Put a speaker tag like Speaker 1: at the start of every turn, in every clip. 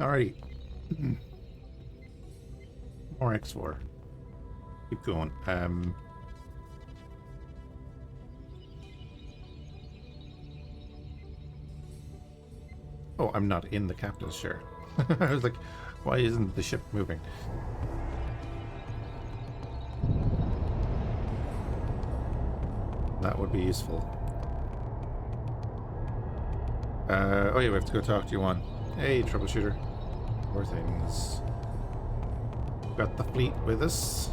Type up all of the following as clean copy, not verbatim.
Speaker 1: Alrighty. More X4. Keep going. Oh, I'm not in the captain's chair. I was like, why isn't the ship moving? That would be useful. Oh yeah, we have to go talk to you one. Hey, troubleshooter. More things. Got the fleet with us.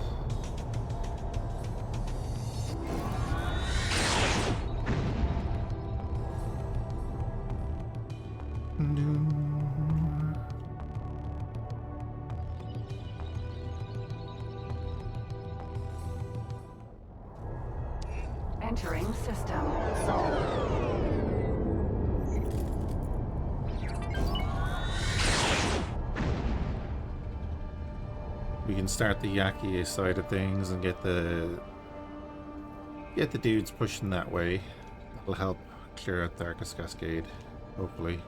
Speaker 2: Entering system.
Speaker 1: We can start the Yaki side of things and get the dudes pushing that way. That'll help clear out the Arcus Cascade, hopefully.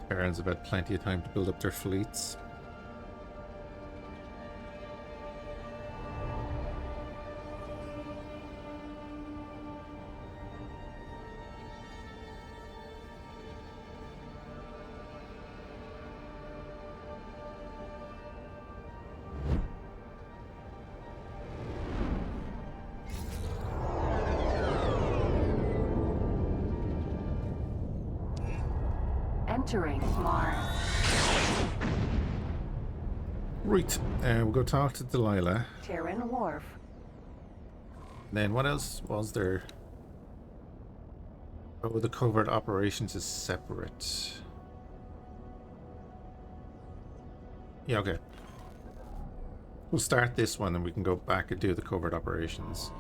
Speaker 1: Terrans have had plenty of time to build up their fleets.
Speaker 2: Entering Mars.
Speaker 1: Right, we'll go talk to Delilah.
Speaker 2: Terran Wharf.
Speaker 1: Then what else was there? Oh, the covert operations is separate. Yeah, okay. We'll start this one and we can go back and do the covert operations.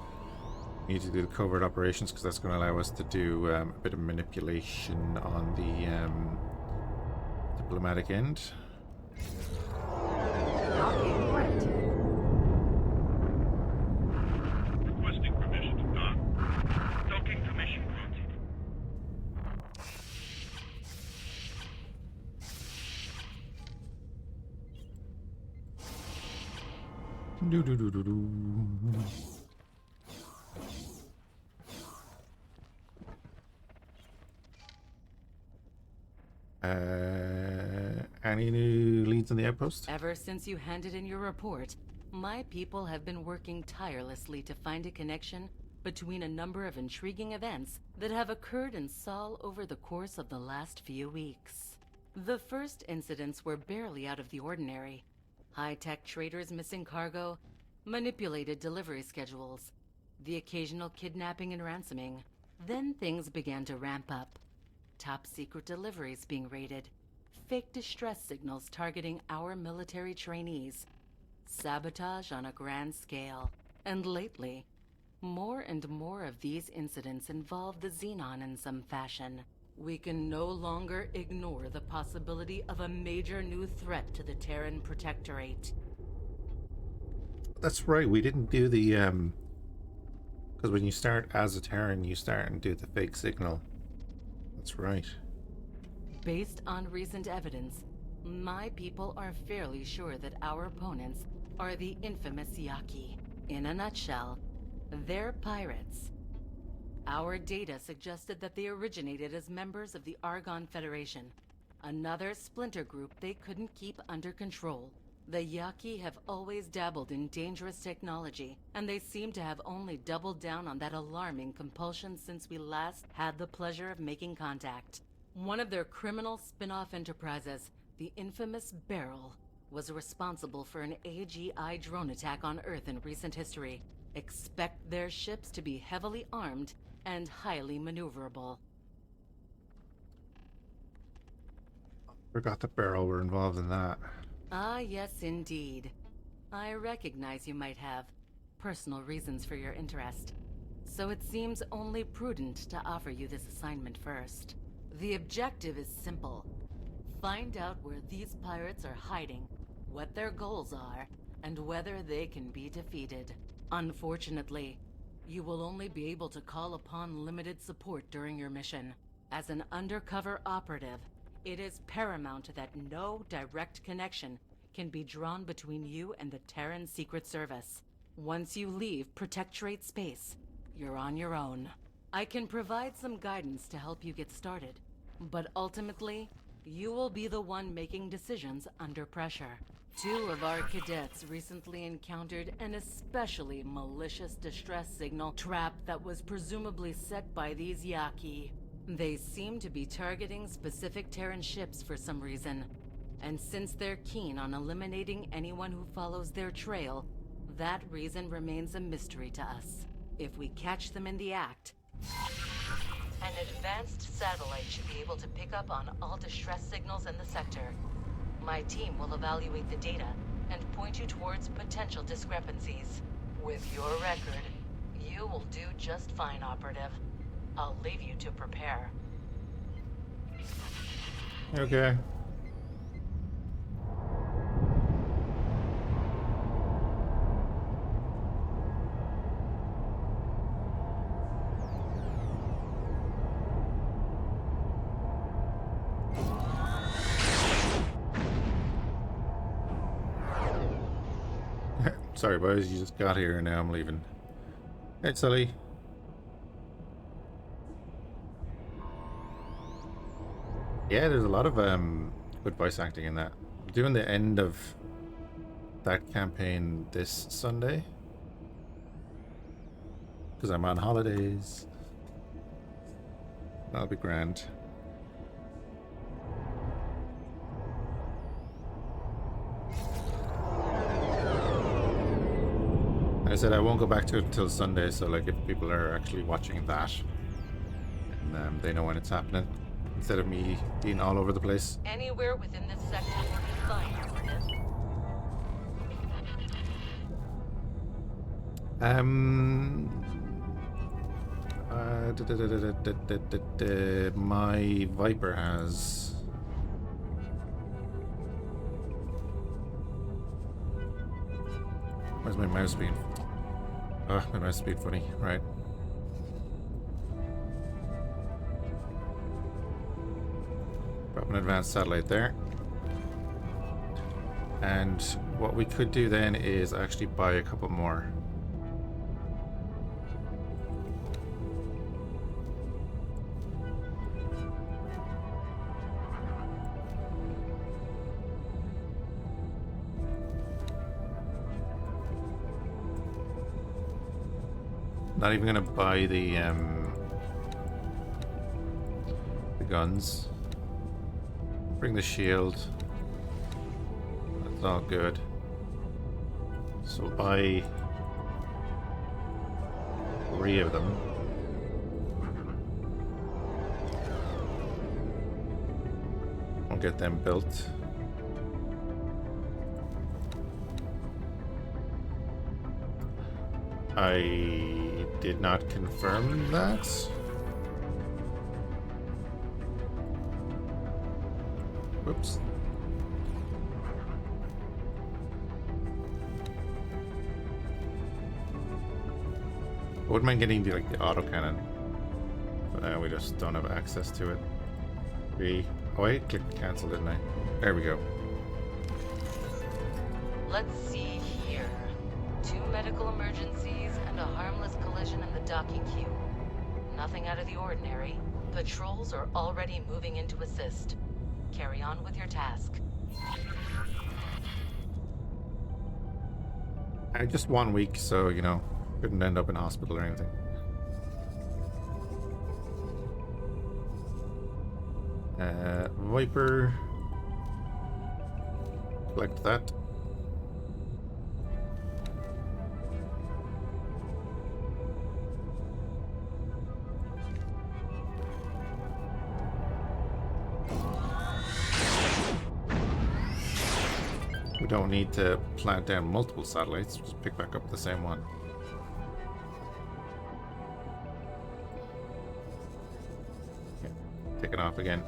Speaker 1: We need to do the covert operations because that's going to allow us to do a bit of manipulation on the diplomatic end.
Speaker 2: Docking granted.
Speaker 3: Requesting permission to dock. Docking permission granted.
Speaker 1: Do do do do do. Any new leads on the outpost?
Speaker 4: Ever since you handed in your report, my people have been working tirelessly to find a connection between a number of intriguing events that have occurred in Sol over the course of the last few weeks. The first incidents were barely out of the ordinary. High-tech traders missing cargo, manipulated delivery schedules, the occasional kidnapping and ransoming. Then things began to ramp up. Top-secret deliveries being raided, fake distress signals targeting our military trainees, sabotage on a grand scale, and lately, more and more of these incidents involve the Xenon in some fashion. We can no longer ignore the possibility of a major new threat to the Terran Protectorate.
Speaker 1: That's right, we didn't do the because when you start as a Terran, you start and do the fake signal. That's right.
Speaker 4: Based on recent evidence, my people are fairly sure that our opponents are the infamous Yaki. In a nutshell, they're pirates. Our data suggested that they originated as members of the Argon Federation, another splinter group they couldn't keep under control. The Yaki have always dabbled in dangerous technology, and they seem to have only doubled down on that alarming compulsion since we last had the pleasure of making contact. One of their criminal spin-off enterprises, the infamous Barrel, was responsible for an AGI drone attack on Earth in recent history. Expect their ships to be heavily armed and highly maneuverable.
Speaker 1: Forgot the Barrel were involved in that.
Speaker 4: Ah, yes, indeed. I recognize you might have personal reasons for your interest, so it seems only prudent to offer you this assignment first. The objective is simple. Find out where these pirates are hiding, what their goals are, and whether they can be defeated. Unfortunately, You will only be able to call upon limited support during your mission. As an undercover operative, it is paramount that no direct connection can be drawn between you and the Terran Secret Service. Once you leave Protectorate space, you're on your own. I can provide some guidance to help you get started, but ultimately, you will be the one making decisions under pressure. 2 of our cadets recently encountered an especially malicious distress signal trap that was presumably set by these Yaki. They seem to be targeting specific Terran ships for some reason, and since they're keen on eliminating anyone who follows their trail, that reason remains a mystery to us. If we catch them in the act, an advanced satellite should be able to pick up on all distress signals in the sector. My team will evaluate the data and point you towards potential discrepancies. With your record, you will do just fine, Operative. I'll leave you to prepare.
Speaker 1: Okay. Sorry, boys, you just got here and now I'm leaving. Hey, Sully. Yeah, there's a lot of good voice acting in that. I'm doing the end of that campaign this Sunday because I'm on holidays. That'll be grand. I said I won't go back to it until Sunday, so like if people are actually watching that, and they know when it's happening, instead of me being all over the place.
Speaker 4: Anywhere within this sector will be fine, Operative.
Speaker 1: My Viper has. Where's my mouse being? Oh, my mouse is being funny. Right. Drop an advanced satellite there. And what we could do then is actually buy a couple more. Not even gonna buy the guns. Bring the shield. That's all good. So buy 3 of them. I'll get them built. I did not confirm that. Whoops. I wouldn't mind getting the autocannon, but we just don't have access to it. Oh wait, clicked cancel, didn't I? There we go.
Speaker 4: Let's see here. 2 medical emergencies and a harmless collision in the docking queue. Nothing out of the ordinary. Patrols are already moving in to assist. Carry on with your task.
Speaker 1: Just 1 week, so you know, couldn't end up in hospital or anything. Viper. Collect that. We don't need to plant down multiple satellites, just pick back up the same one. Okay, taking off again.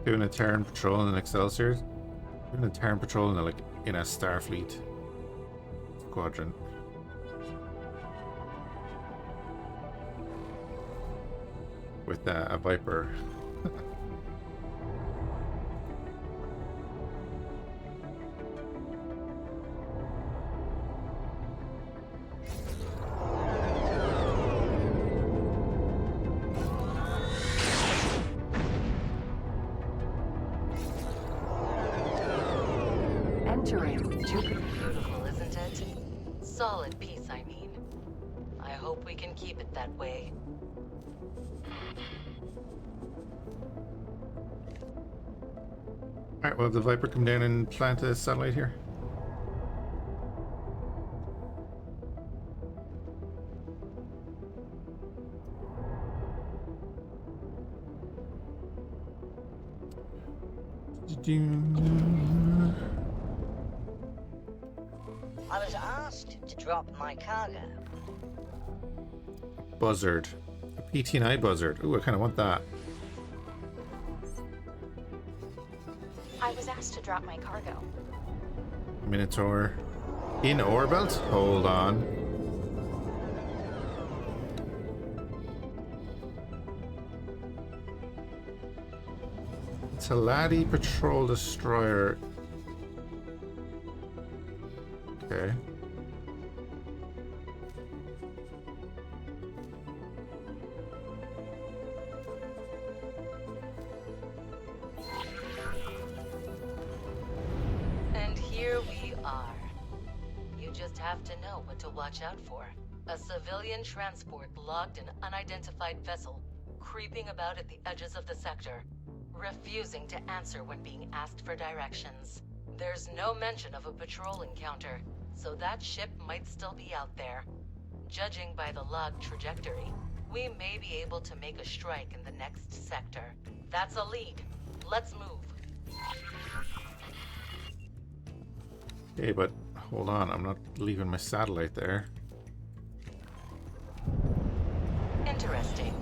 Speaker 1: Doing a Terran patrol in an Excelsior. Doing a Terran patrol in a, like in a Starfleet squadron. With a Viper.
Speaker 2: Entering Jupiter.
Speaker 4: Beautiful, isn't it? Solid piece, I mean. I hope we can keep it that way.
Speaker 1: Alright, we'll have the Viper come down and plant a satellite here.
Speaker 5: I was asked to drop my cargo.
Speaker 1: Buzzard. A PT&I buzzard. Ooh, I kind of want that.
Speaker 6: I was asked to drop my cargo.
Speaker 1: Minotaur. In orbit? Hold on. Taladi Patrol Destroyer. Okay.
Speaker 4: And here we are. You just have to know what to watch out for. A civilian transport logged an unidentified vessel, creeping about at the edges of the sector, refusing to answer when being asked for directions. There's no mention of a patrol encounter, so that ship might still be out there. Judging by the log trajectory, we may be able to make a strike in the next sector. That's a lead. Let's move.
Speaker 1: Okay, but hold on. I'm not leaving my satellite there.
Speaker 4: Interesting.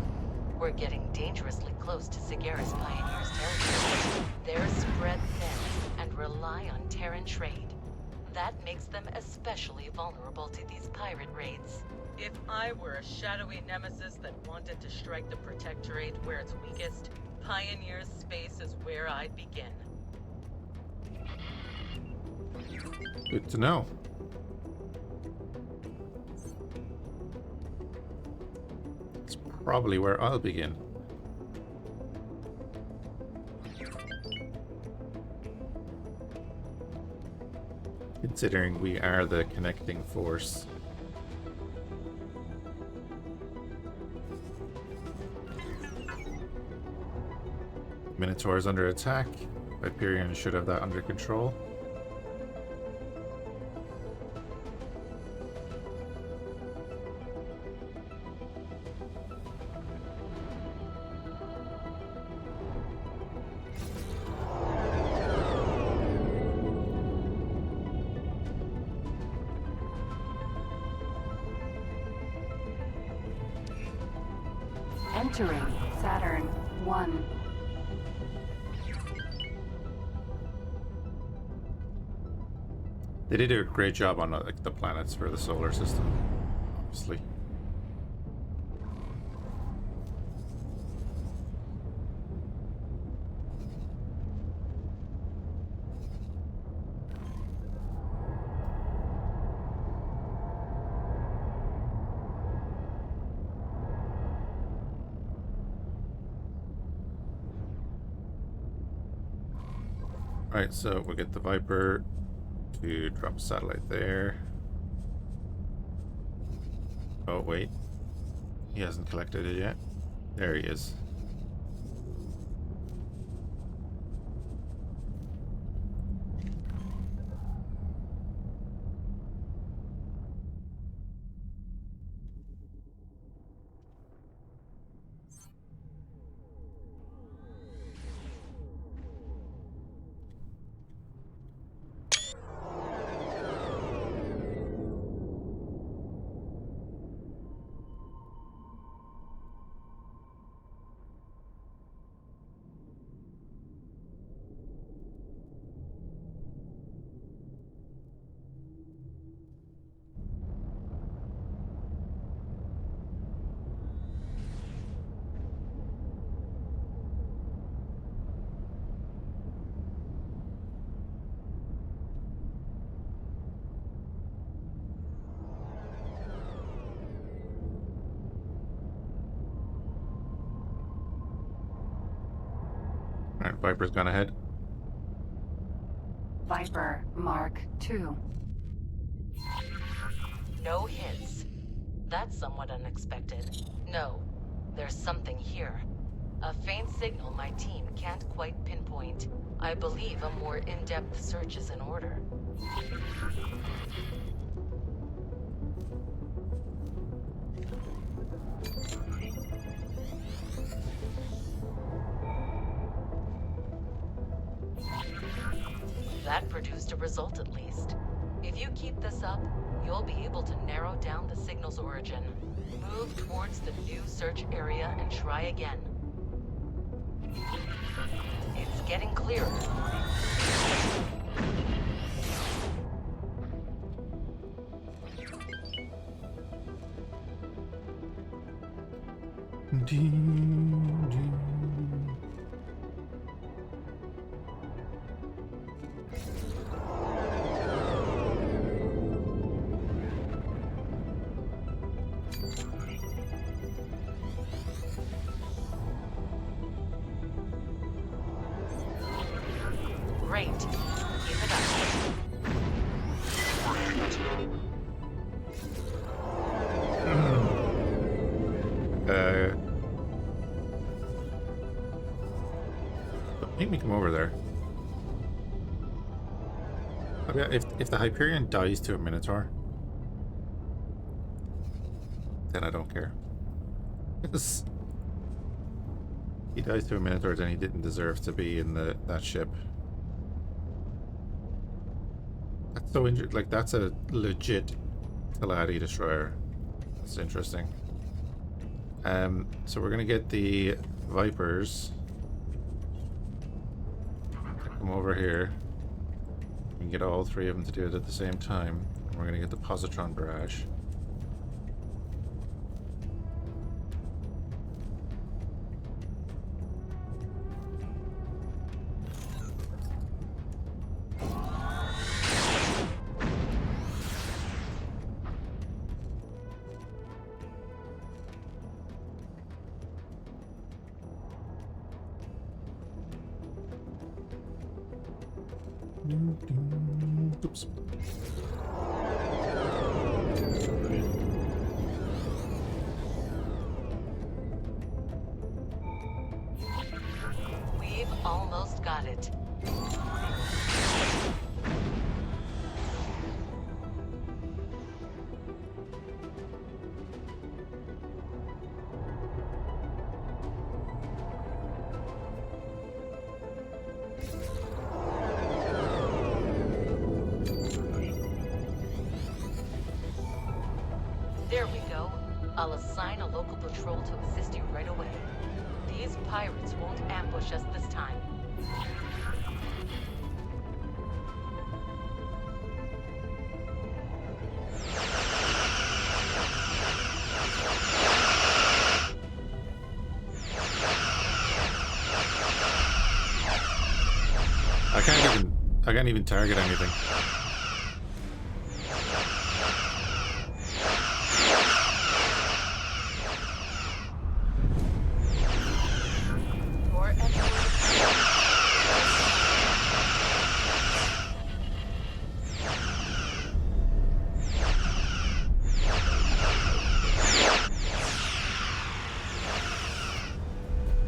Speaker 4: We're getting dangerously close to Sagaris Pioneers' territory. They're spread thin and rely on Terran trade. That makes them especially vulnerable to these pirate raids. If I were a shadowy nemesis that wanted to strike the Protectorate where it's weakest, Pioneers' space is where I'd begin.
Speaker 1: Good to know. It's probably where I'll begin. Considering we are the connecting force. Minotaur is under attack. Hyperion should have that under control.
Speaker 2: Entering Saturn 1.
Speaker 1: They did a great job on like the planets for the solar system, obviously. Right, so we'll get the Viper to drop a satellite there. Oh, wait. He hasn't collected it yet. There he is. Alright, Viper's gone ahead.
Speaker 2: Viper Mark II.
Speaker 4: No hits. That's somewhat unexpected. No, there's something here. A faint signal my team can't quite pinpoint. I believe a more in-depth search is in order. That produced a result at least. If you keep this up, you'll be able to narrow down the signal's origin. Move towards the new search area and try again. It's getting clearer. Great. Keep it up.
Speaker 1: Make me come over there. I mean, if the Hyperion dies to a Minotaur, then I don't care. Because he dies to a Minotaur, then he didn't deserve to be in that ship. That's so injured. Like, that's a legit Taladi destroyer. That's interesting. So we're gonna get the Vipers. Come over here. We can get all three of them to do it at the same time. And we're gonna get the Positron barrage. Oops.
Speaker 4: We've almost got it. There we go. I'll assign a local patrol to assist you right away. These pirates won't ambush us this time.
Speaker 1: I can't even target anything.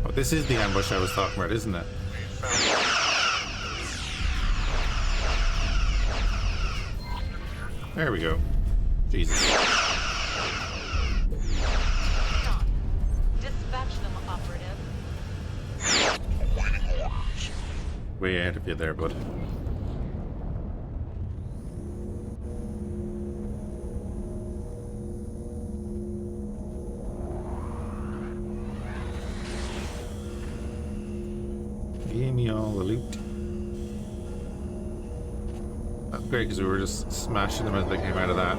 Speaker 1: Oh, this is the ambush I was talking about, isn't it? There we go. Jesus.
Speaker 4: Dispatch them, operative.
Speaker 1: Way ahead of you there, bud. Give me all the loot. That's great because we were just smashing them as they came out of that.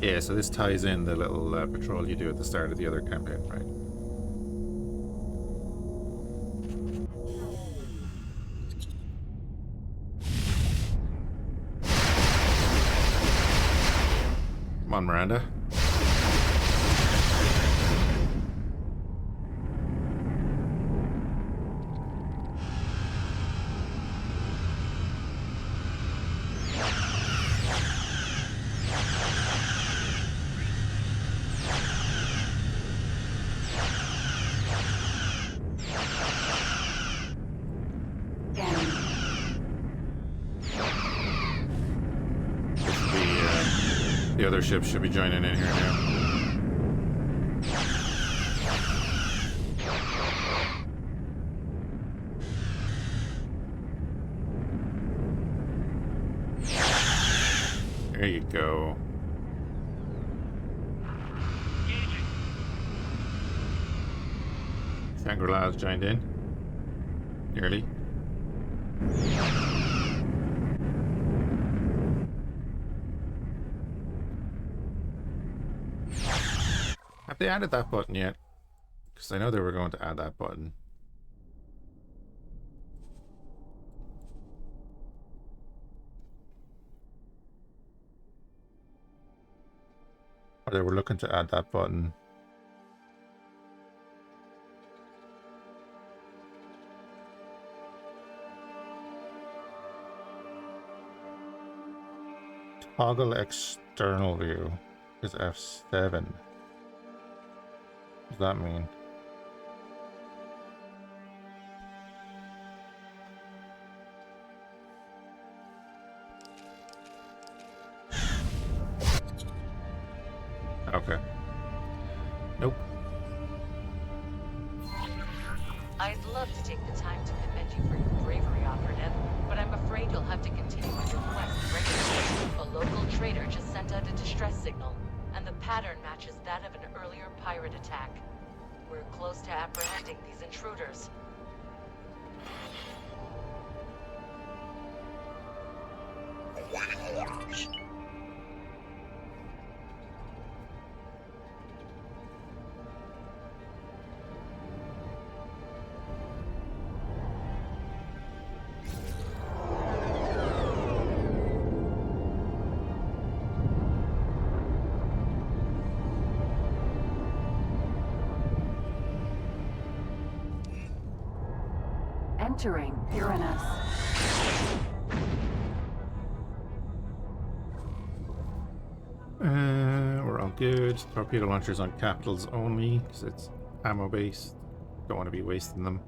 Speaker 1: Yeah, so this ties in the little patrol you do at the start of the other campaign, right? Come on, Miranda. other ships should be joining in here now. There you go. Shangri-La's joined in. Nearly. Have they added that button yet? Because I know they were going to add that button. Or they were looking to add that button. Toggle external view is F7. What does that mean? Okay. Nope.
Speaker 4: I'd love to take the time to commend you for your bravery, Operative, but I'm afraid you'll have to continue on your quest regularly. A local trader just sent out a distress signal, and the pattern matches that of an earlier pirate attack. We're close to apprehending these intruders.
Speaker 2: Entering Uranus.
Speaker 1: We're all good. Torpedo launchers on capitals only, because it's ammo based. Don't want to be wasting them.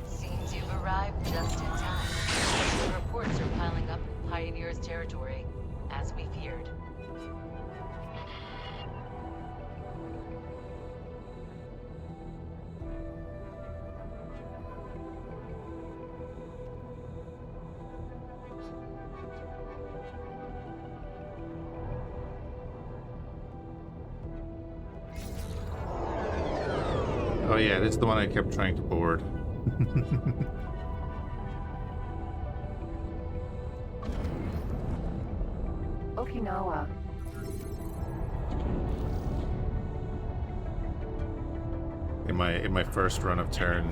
Speaker 4: Seems you've arrived just in time. The reports are piling up in Pioneer's territory, as we feared.
Speaker 1: Oh yeah, this is the one I kept trying to board.
Speaker 2: Okinawa.
Speaker 1: In my first run of turn.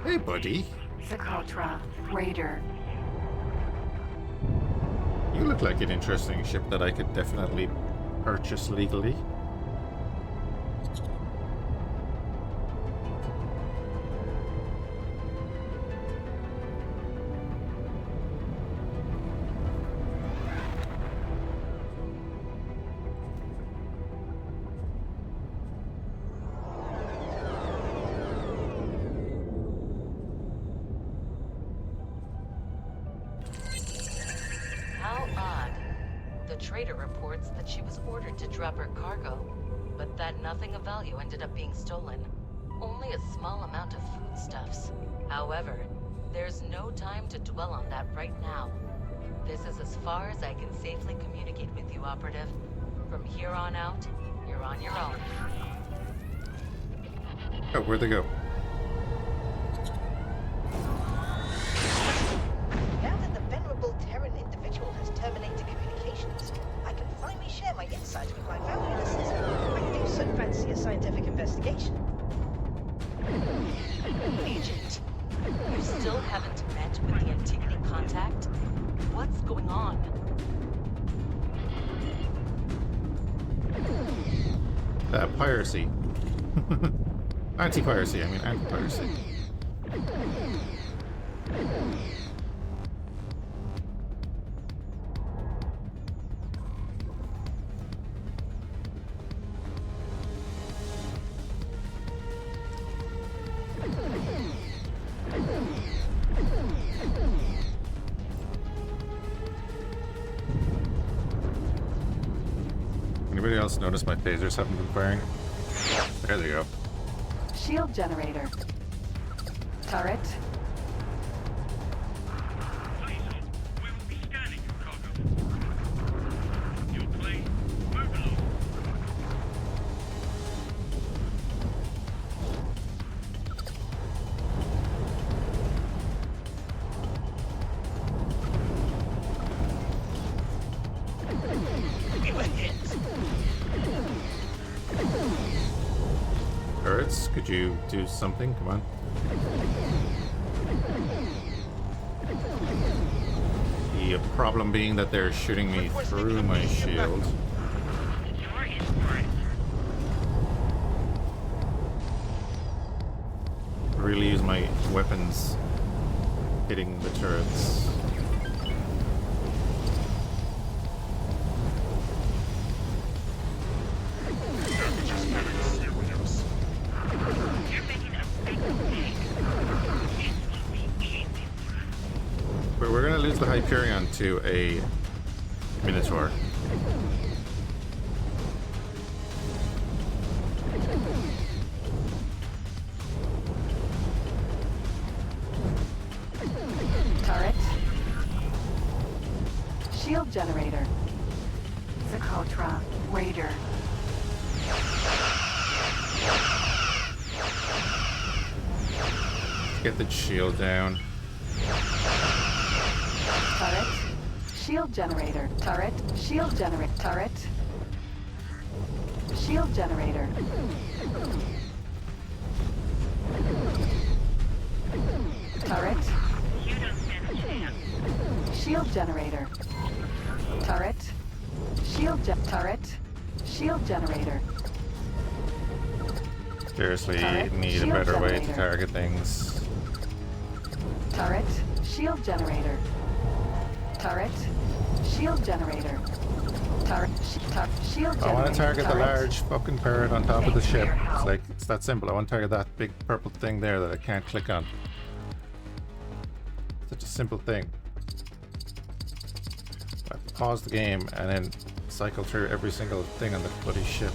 Speaker 1: Hey buddy.
Speaker 2: Socotra. Raider.
Speaker 1: You look like an interesting ship that I could definitely purchase legally.
Speaker 4: How odd. The trader reports that she was ordered to drop her cargo, but that nothing of value ended up being stolen. Only a small amount of foodstuffs. However, there's no time to dwell on that right now. This is as far as I can safely communicate with you, Operative. From here on out, you're on your own.
Speaker 1: Oh, where'd they go?
Speaker 5: Now that the venerable Terran individual has terminated communications, I can finally share my insights with my family listeners. I do so fancy a scientific investigation.
Speaker 4: Agent, you still haven't met with the Antigone contact? What's going on?
Speaker 1: Piracy. Anti-piracy, I mean anti-piracy. Anybody else notice my phasers haven't been firing? There they go.
Speaker 2: Shield generator. Turret.
Speaker 3: Please, we will be scanning your cargo. Your plane, move along.
Speaker 5: We were hit.
Speaker 1: Turrets, could you do something? Come on. The problem being that they're shooting me through my shield.
Speaker 3: You're in for it.
Speaker 1: Really use my weapons hitting the turrets.
Speaker 3: You're making a big mistake. It will be easy.
Speaker 1: But we're gonna lose the Hyperion to a Minotaur.
Speaker 2: Turret. Shield generator. Socotra. Raider.
Speaker 1: Get the shield down.
Speaker 2: Turret. Shield generator. Turret. Shield generator. Turret. Shield generator. Turret.
Speaker 3: You don't stand a chance.
Speaker 2: Shield generator. Turret. Turret. Shield generator.
Speaker 1: Seriously,
Speaker 2: Turret,
Speaker 1: need a
Speaker 2: shield
Speaker 1: better way to
Speaker 2: generator.
Speaker 1: target things.
Speaker 2: Turret. Shield generator. Turret. Shield generator. Turret. Shield generator.
Speaker 1: I want to target the
Speaker 2: Turret.
Speaker 1: large fucking turret on top of the ship. It's that simple. I want to target that big purple thing there that I can't click on. Such a simple thing. I have to pause the game and then cycle through every single thing on the bloody ship.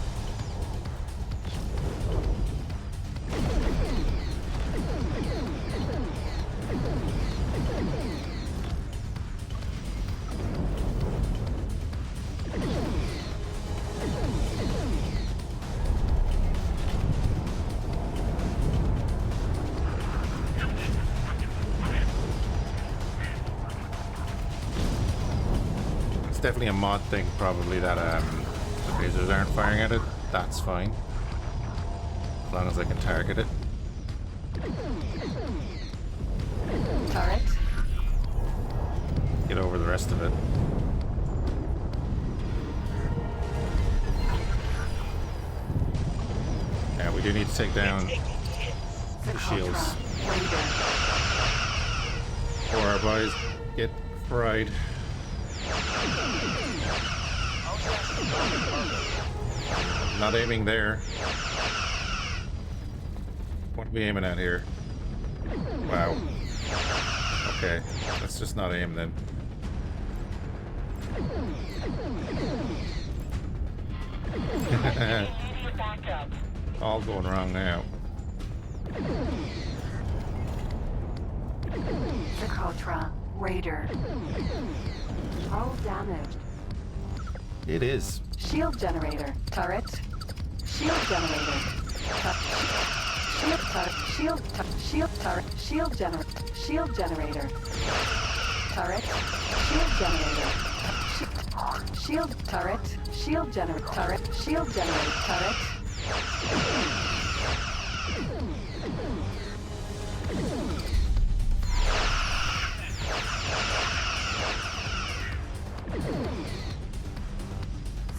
Speaker 1: Definitely a mod thing, probably, that the lasers aren't firing at it. That's fine, as long as I can target it.
Speaker 2: Turret.
Speaker 1: Get over the rest of it. Yeah, we do need to take down the shields,
Speaker 2: Socotra. Raider.
Speaker 1: or our boys get fried. Not aiming there. What are we aiming at here? Wow. Okay, let's just not aim then. All going wrong now.
Speaker 2: Socotra. Raider. All damaged.
Speaker 1: It is.
Speaker 2: Shield generator. Turret. Shield generator. Shield turret. Shield turret. Shield generator. Shield generator. Turret. Shield generator. Shield turret. Shield generator. Turret. Shield generator. Turret.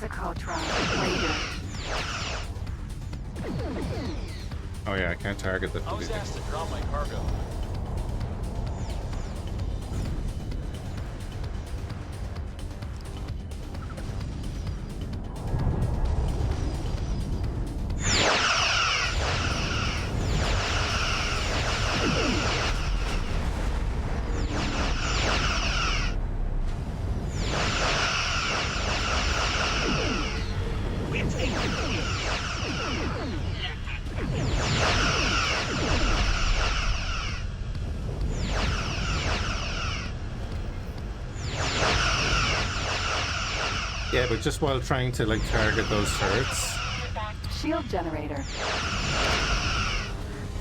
Speaker 2: Socotra. Raider.
Speaker 1: Oh yeah, I can't target the
Speaker 7: I was
Speaker 1: deleting.
Speaker 7: asked to drop my cargo.
Speaker 5: We're taking it.
Speaker 1: Yeah, but just while trying to like target those turrets.
Speaker 2: Shield generator.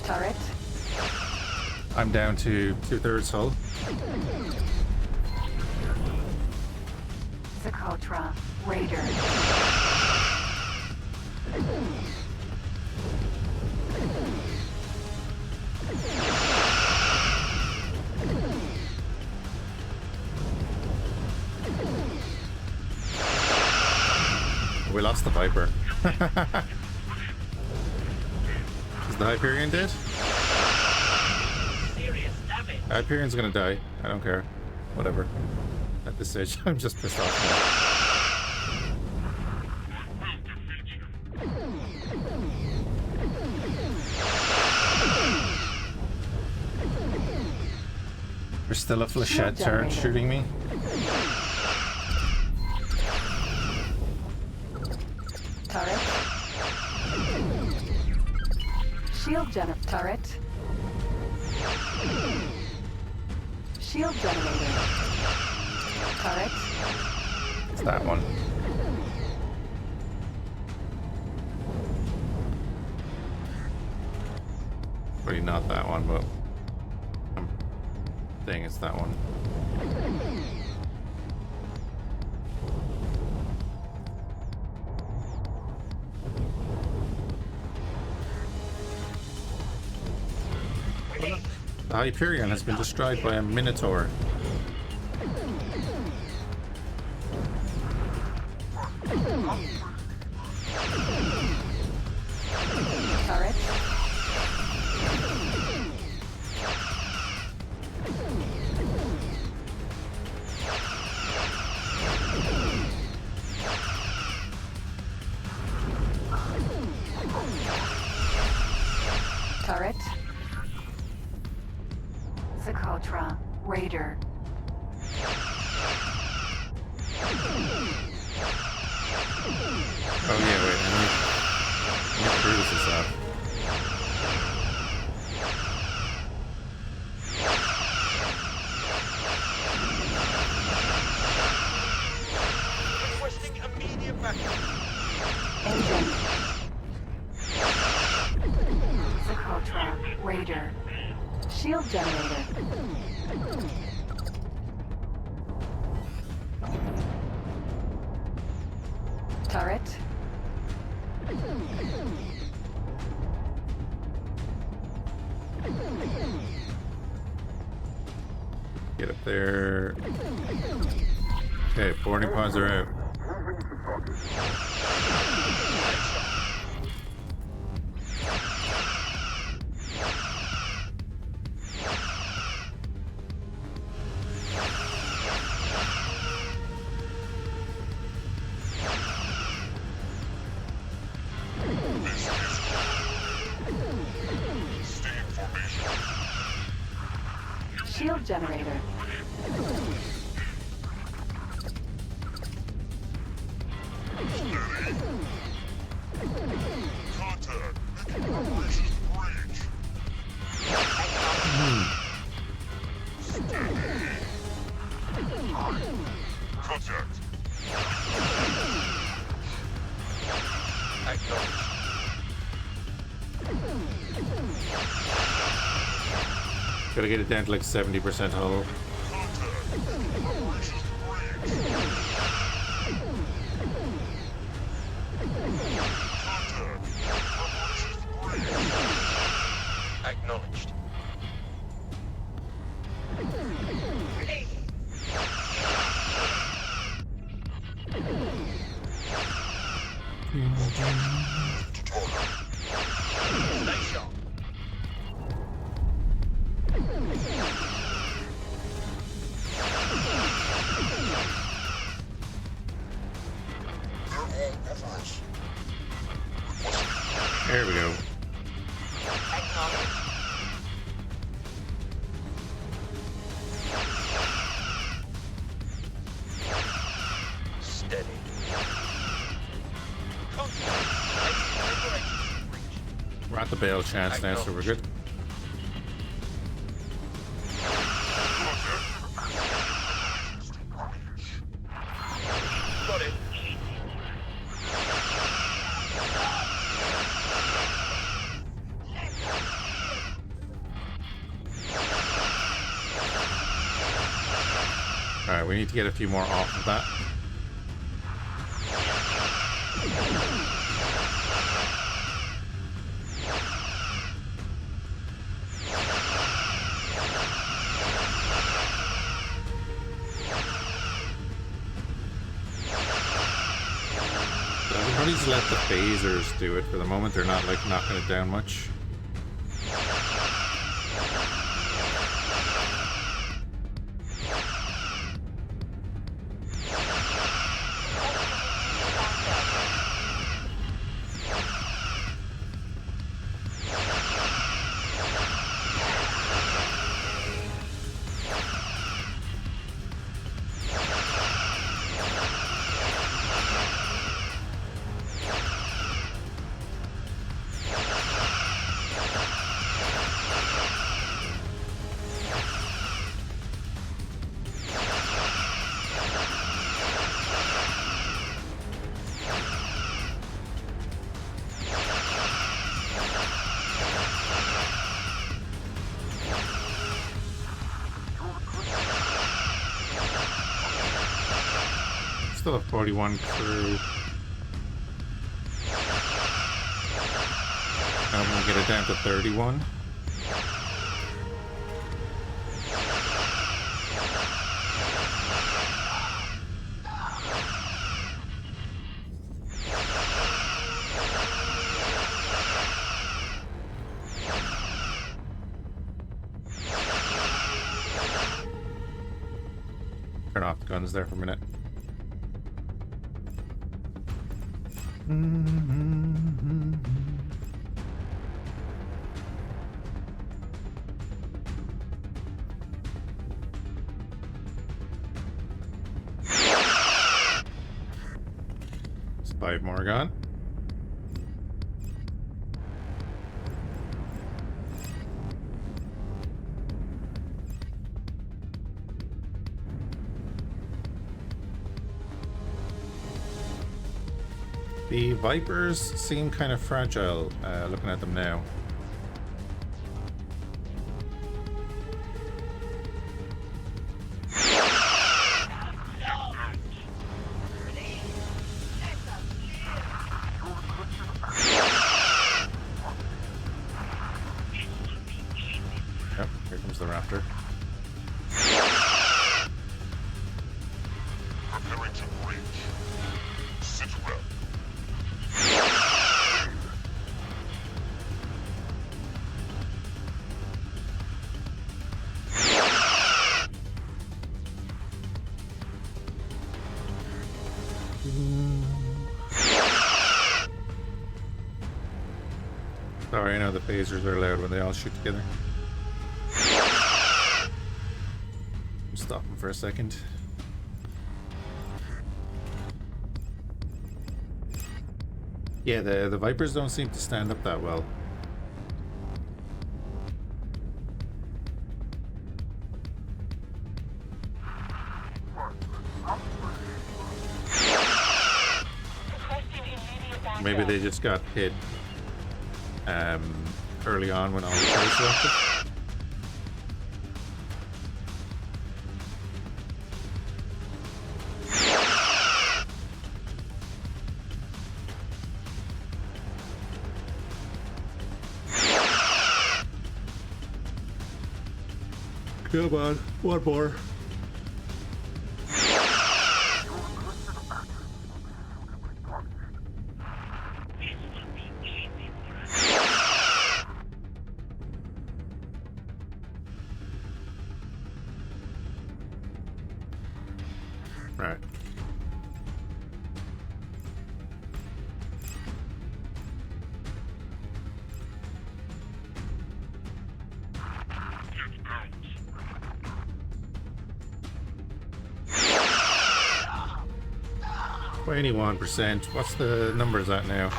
Speaker 2: Turret.
Speaker 1: I'm down to 2/3 hull.
Speaker 2: Socotra. Raider.
Speaker 1: We lost the Viper. Is the Hyperion dead?
Speaker 5: Serious damage.
Speaker 1: Hyperion's gonna die. I don't care. Whatever. At this stage, I'm just pissed off now. There's still a Fhiachs turret shooting me.
Speaker 2: Turret. Shield turret. Shield generator. Turret.
Speaker 1: It's that one. Probably not that one, but I'm saying it's that one. The Hyperion has been destroyed by a Minotaur.
Speaker 2: Turret. Turret. Socotra. Raider.
Speaker 1: Oh yeah, wait, let me cruise this up.
Speaker 7: Requesting immediate backup.
Speaker 2: Engine. Socotra. Raider. Shield generator. Turret.
Speaker 1: Get up there. Okay, boarding pods are out.
Speaker 2: Shield generator.
Speaker 8: Contact. Operations breach. Contact.
Speaker 7: Acknowledged.
Speaker 1: Gotta get it down to like 70% hull.
Speaker 8: Contact. Operations breach. Contact. Operations breach.
Speaker 7: Acknowledged.
Speaker 8: To target.
Speaker 7: Stay sharp.
Speaker 1: There we go.
Speaker 5: Acknowledged.
Speaker 7: Steady. Contact. Operations breach.
Speaker 1: We're at the bail chance now, so we're good.
Speaker 7: Got it.
Speaker 1: Alright, we need to get a few more off of that. Everybody's let the phasers do it for the moment. They're not like knocking it down much. Still have 41 crew. Now we can get it down to 31. Turn off the guns there for a minute. It's 5 more gone. The Vipers seem kind of fragile, looking at them now. Yep, here comes the Raptor.
Speaker 8: Preparing to breach. Sit rep.
Speaker 1: Sorry, I know the phasers are loud when they all shoot together. Stop them for a second. Yeah, the Vipers don't seem to stand up that well. Maybe they just got hit early on when all the turrets were active. Come on, one more. Right. 21%. What's the numbers at now?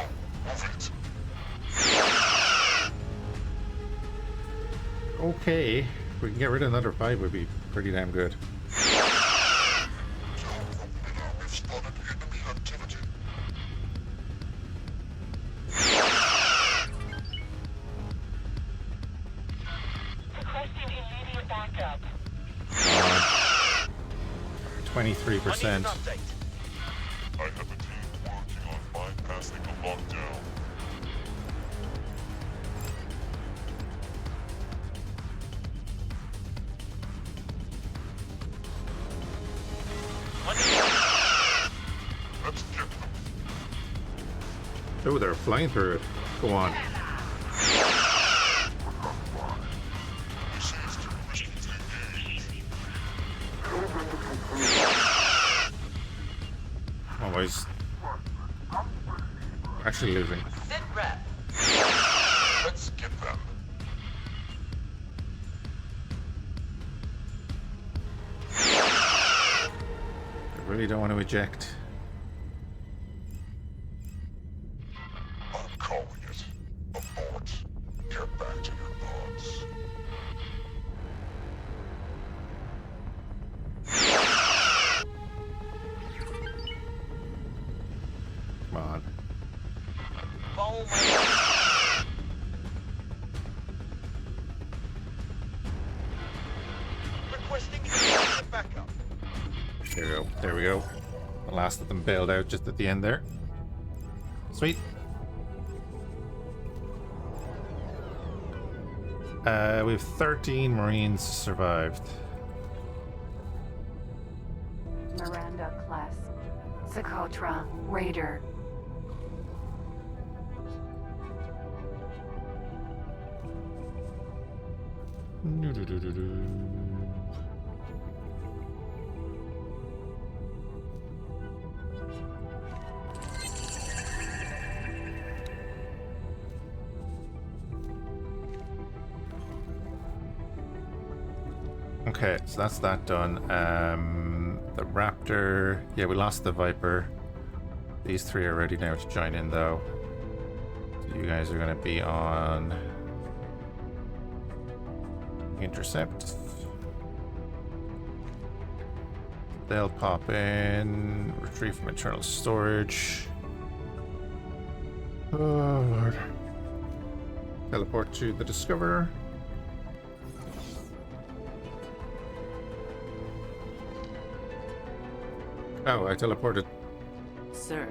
Speaker 1: Okay, if we can get rid of another 5 would be pretty damn good.
Speaker 3: Requesting immediate backup.
Speaker 1: 23%.
Speaker 8: I have a team working on bypassing the lockdown. Let's get them.
Speaker 1: Oh, they're flying through it. Go on.
Speaker 8: This is too risky to engage.
Speaker 1: Oh, he's actually losing.
Speaker 7: Sit rep.
Speaker 8: Let's get them.
Speaker 1: I really don't want to eject.
Speaker 8: I'm calling it. Abort. Get back to your pods.
Speaker 1: Come on.
Speaker 7: Follow my
Speaker 3: Requesting immediate backup.
Speaker 1: There we go. There we go. The last of them bailed out just at the end there. Sweet. We have 13 Marines survived.
Speaker 2: Miranda class. Socotra, Raider.
Speaker 1: Okay, so that's that done. The Raptor. Yeah, we lost the Viper. These 3 are ready now to join in, though. So you guys are going to be on Intercept. They'll pop in. Retrieve from internal storage. Oh, Lord. Teleport to the Discoverer. Oh, I teleported.
Speaker 4: Sir,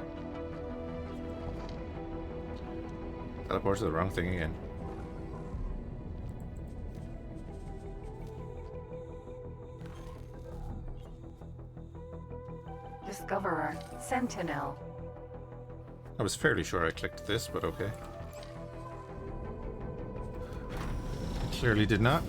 Speaker 1: Teleported to the wrong thing again.
Speaker 2: Discoverer, Sentinel.
Speaker 1: I was fairly sure I clicked this, but okay. Clearly did not.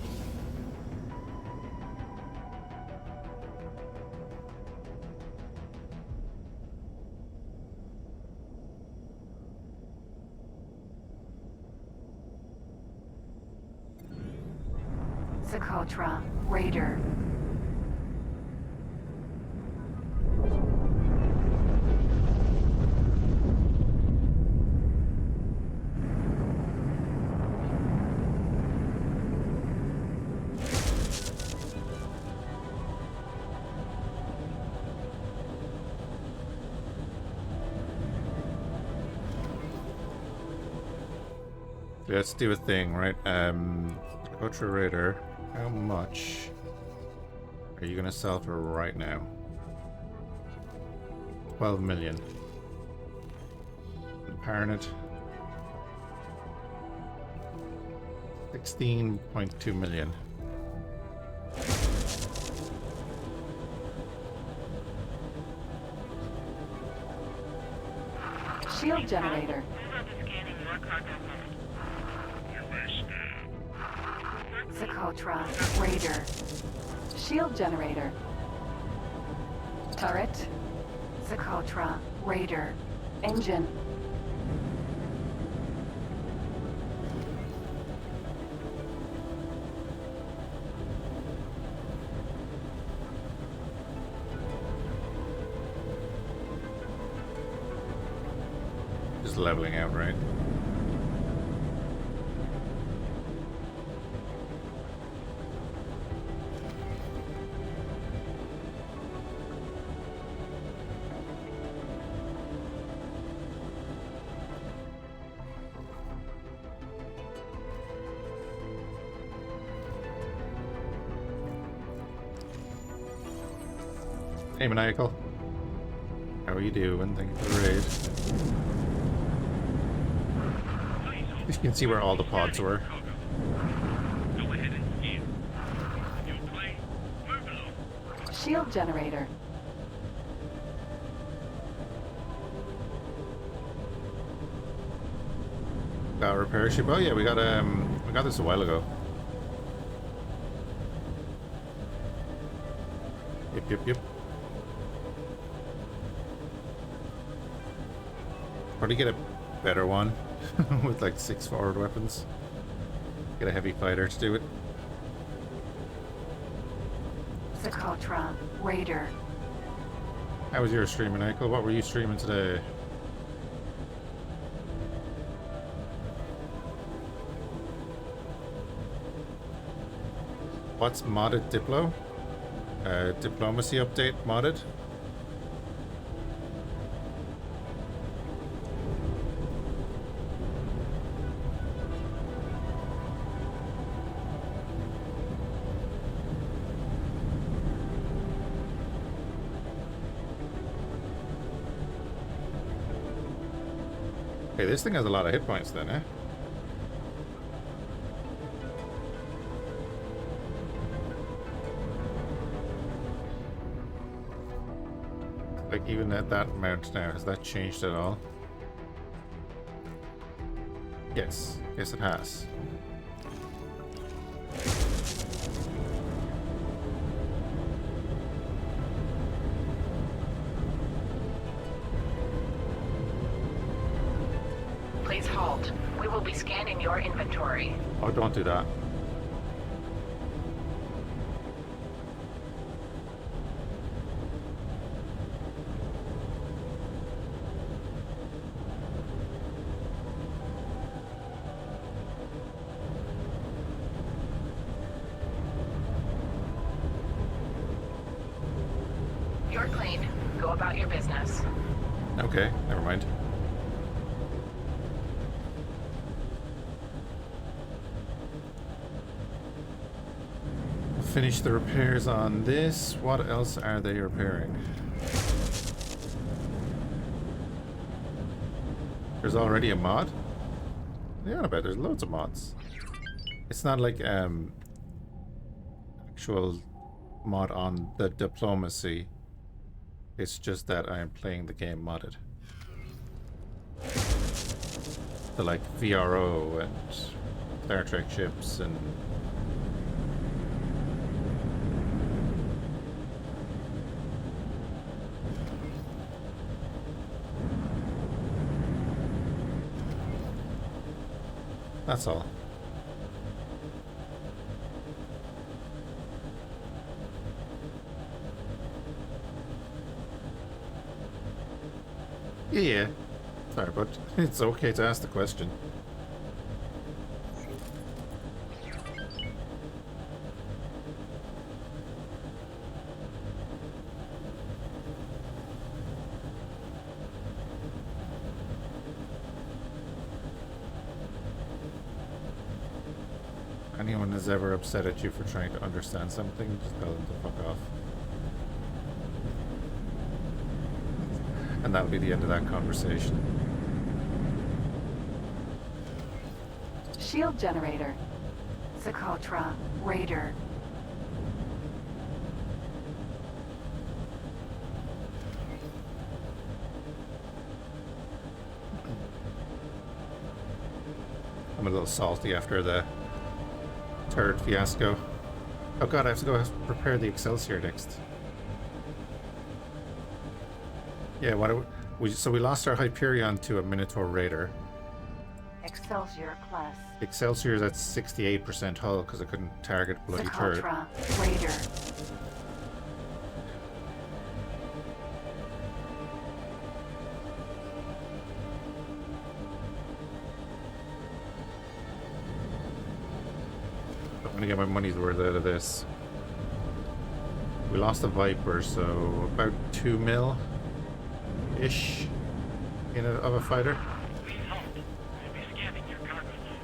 Speaker 2: Socotra, Raider.
Speaker 1: Let's do a thing, right? Ultra Raider, how much are you gonna sell for right now? 12 million. Parnet. 16.2 million.
Speaker 2: Shield generator. Socotra, Raider. Shield generator. Turret. Socotra, Raider. Engine.
Speaker 1: just leveling out, right? Hey, Maniacal. How are you doing? Thank you for the raid. You can see where all the pods were.
Speaker 3: Go ahead and steer. Your plane, move along.
Speaker 2: Shield generator.
Speaker 1: Got a repair ship. Oh yeah, we got this a while ago. Yep. Probably get a better one with like 6 forward weapons. Get a heavy fighter to do it.
Speaker 2: Socotra. Raider.
Speaker 1: How was your streaming, Michael? What were you streaming today? What's modded Diplo? Diplomacy update modded? Okay, this thing has a lot of hit points then, eh? Like, even at that amount now, has that changed at all? Yes. Yes, it has.
Speaker 9: Please halt. We will be scanning your inventory.
Speaker 1: Oh, don't do that.
Speaker 9: You're clean. Go about your business.
Speaker 1: Okay, never mind. Finish the repairs on this. What else are they repairing? There's already a mod? Yeah, I bet there's loads of mods. It's not like actual mod on the diplomacy. It's just that I am playing the game modded. The like VRO and Star Trek ships and that's all. Yeah. Sorry, but it's okay to ask the question. Anyone is ever upset at you for trying to understand something, just tell them to fuck off. And that'll be the end of that conversation.
Speaker 2: Shield generator. Socotra. Raider.
Speaker 1: I'm a little salty after the third fiasco. Oh god, I have to go prepare the Excelsior next. Yeah, so we lost our Hyperion to a Minotaur Raider.
Speaker 2: Excelsior class.
Speaker 1: Excelsior's at 68% hull because I couldn't target bloody turret.
Speaker 2: Socotra. Raider.
Speaker 1: I'm gonna get my money's worth out of this. We lost a Viper, so about 2 mil-ish of a fighter.
Speaker 3: Please halt. We'll be scanning your cargo load.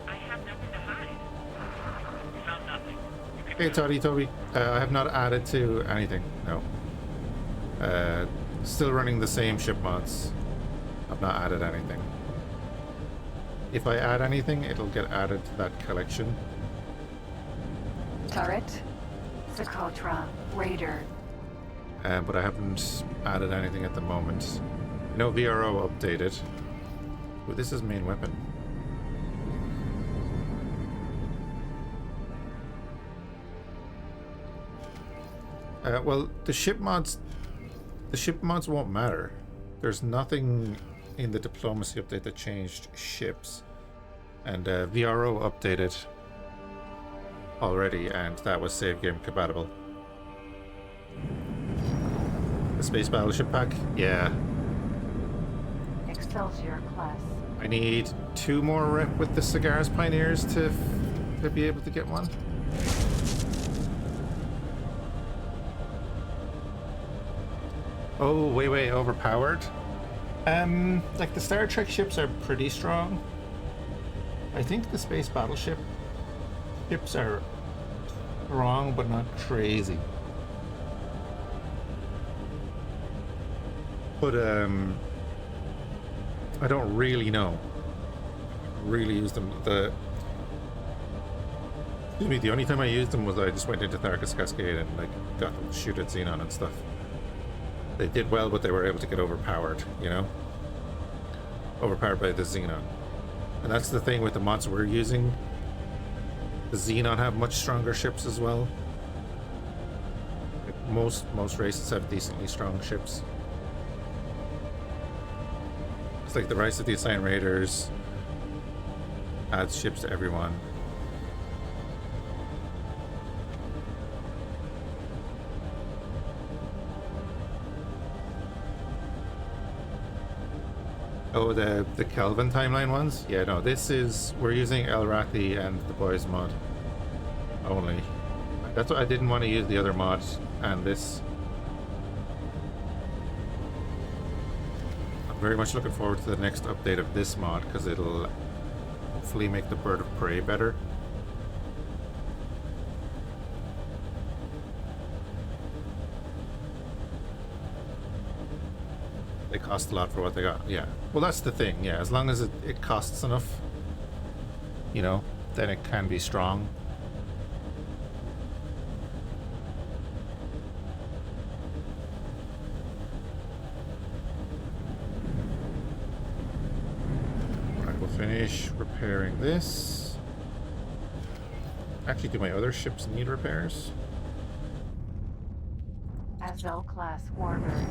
Speaker 3: I have nothing to hide. We found nothing. You can
Speaker 1: Hey, Toby. I have not added to anything. No. Still running the same ship mods. I've not added anything. If I add anything, it'll get added to that collection.
Speaker 2: Turret. Socotra. Raider.
Speaker 1: But I haven't added anything at the moment. No VRO updated. Well, this is main weapon. Well, the ship mods won't matter. There's nothing in the diplomacy update that changed ships, and VRO updated already, and that was save game compatible. The space battleship pack, yeah.
Speaker 2: Excelsior class.
Speaker 1: I need 2 more rep with the Cigars Pioneers to be able to get one. Oh, way overpowered. Like the Star Trek ships are pretty strong. I think the space battleship ships are strong, but not crazy. But I don't really know. Really use them. The only time I used them was I just went into Tharkas Cascade and like got them to shoot at Xenon and stuff. They did well, but they were able to get overpowered, you know? Overpowered by the Xenon. And that's the thing with the mods we're using. The Xenon have much stronger ships as well. Like most races have decently strong ships. It's like the Rise of the Assigned Raiders adds ships to everyone. Oh, the Kelvin timeline ones? Yeah, no, we're using El Rati and the Boys mod only. That's what I didn't want to use the other mods and this. I'm very much looking forward to the next update of this mod because it'll hopefully make the Bird of Prey better. They cost a lot for what they got. Yeah. Well, that's the thing. Yeah, as long as it costs enough, you know, then it can be strong. Alright, we'll finish repairing this. Actually, do my other ships need repairs?
Speaker 2: Azel class warbird.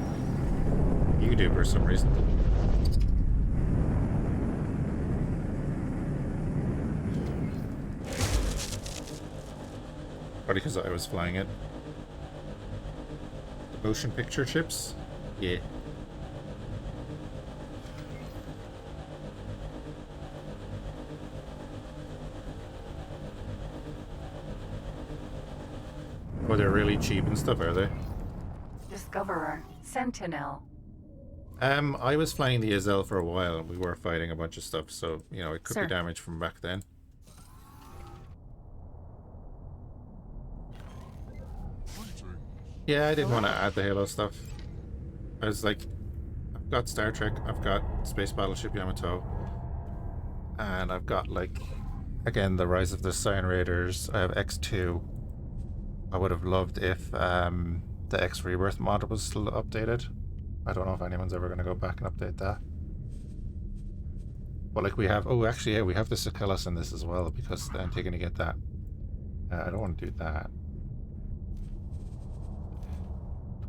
Speaker 1: You do for some reason. Probably because I was flying it. The motion picture ships? Yeah. Oh, they're really cheap and stuff, are they?
Speaker 2: Discoverer. Sentinel.
Speaker 1: I was flying the Azel for a while and we were fighting a bunch of stuff, so, you know, it could be damage from back then. Yeah, I didn't want to add the Halo stuff. I was like, I've got Star Trek, I've got Space Battleship Yamato, and I've got, like, again, the Rise of the Cyan Raiders. I have X2. I would have loved if the X Rebirth mod was still updated. I don't know if anyone's ever going to go back and update that. But like we have, oh actually yeah, we have the Sakellus in this as well because the Antigone get that. I don't want to do that.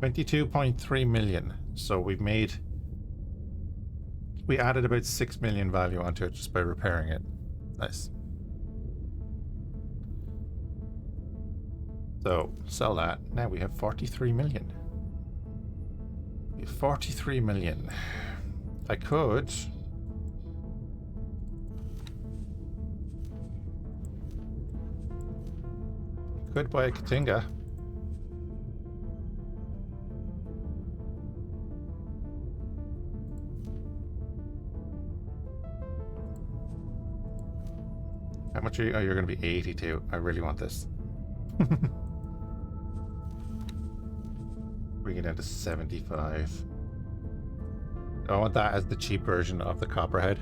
Speaker 1: 22.3 million. So we added about 6 million value onto it just by repairing it. Nice. So sell that. Now we have 43 million. 43 million. I could could buy a Katinga. How much are you? Oh, you're going to be 82. I really want this. Bring it down to 75. I want that as the cheap version of the Copperhead.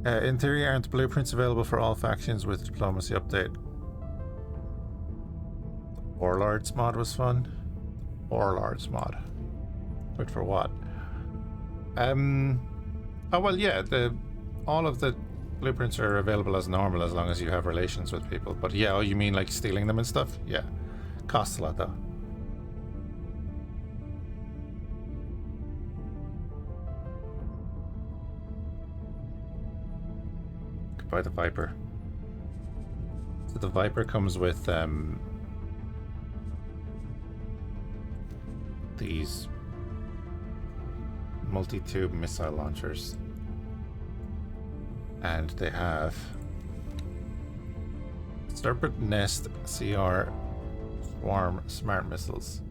Speaker 1: In theory, aren't blueprints available for all factions with diplomacy update? The Warlords mod was fun. Warlords mod. Wait for what? Oh well, yeah. All of the blueprints are available as normal as long as you have relations with people. But yeah, oh, you mean like stealing them and stuff? Yeah, costs a lot though. Could buy the Viper. So the Viper comes with these multi-tube missile launchers, and they have Starboard Nest CR Swarm smart missiles.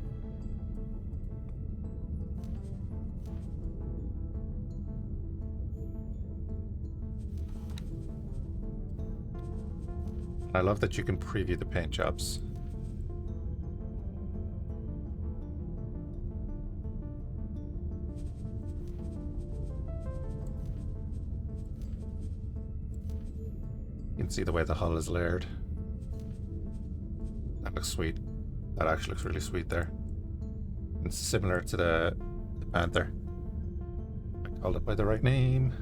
Speaker 1: I love that you can preview the paint jobs. You can see the way the hull is layered. That looks sweet. That actually looks really sweet there. It's similar to the Panther. I called it by the right name.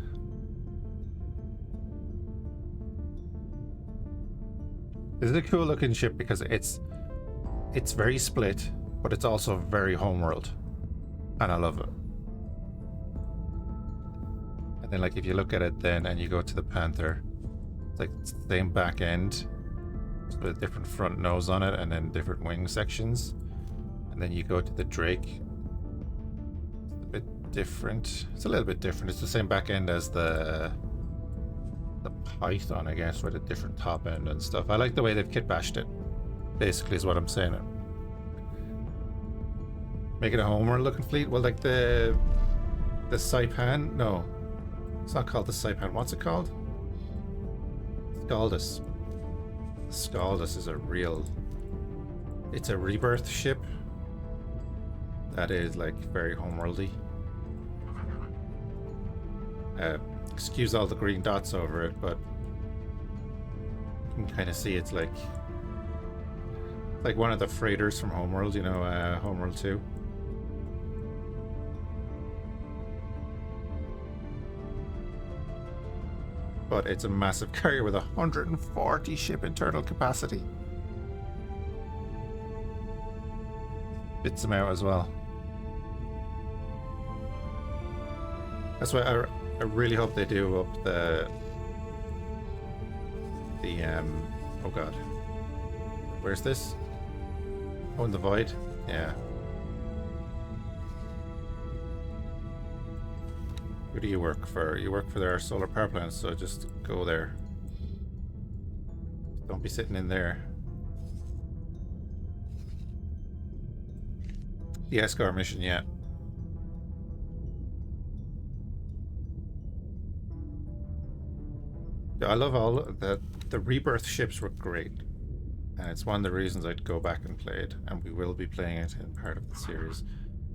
Speaker 1: This is a cool looking ship because it's very split, but it's also very homeworld, and I love it. And then like if you look at it then and you go to the Panther, it's like it's the same back end with a different front nose on it and then different wing sections. And then you go to the Drake, it's a bit different. It's a little bit different. It's the same back end as the Python, I guess, with a different top end and stuff. I like the way they've kit bashed it, basically, is what I'm saying. Make it a homeworld looking fleet. Well, like the Saipan, no, it's not called the Saipan. What's it called? Scaldus. Scaldus is it's a rebirth ship that is like very homeworldy. Excuse all the green dots over it, but you can kind of see it's like one of the freighters from Homeworld, you know, Homeworld 2. But it's a massive carrier with 140 ship internal capacity. Bits them out as well. That's why I really hope they do up the oh god, where's this? Oh, in the void. Yeah. Who do you work for? You work for their solar power plants, so just go there. Don't be sitting in there. The escort mission, yeah. I love all the rebirth ships were great, and it's one of the reasons I'd go back and play it, and we will be playing it in part of the series.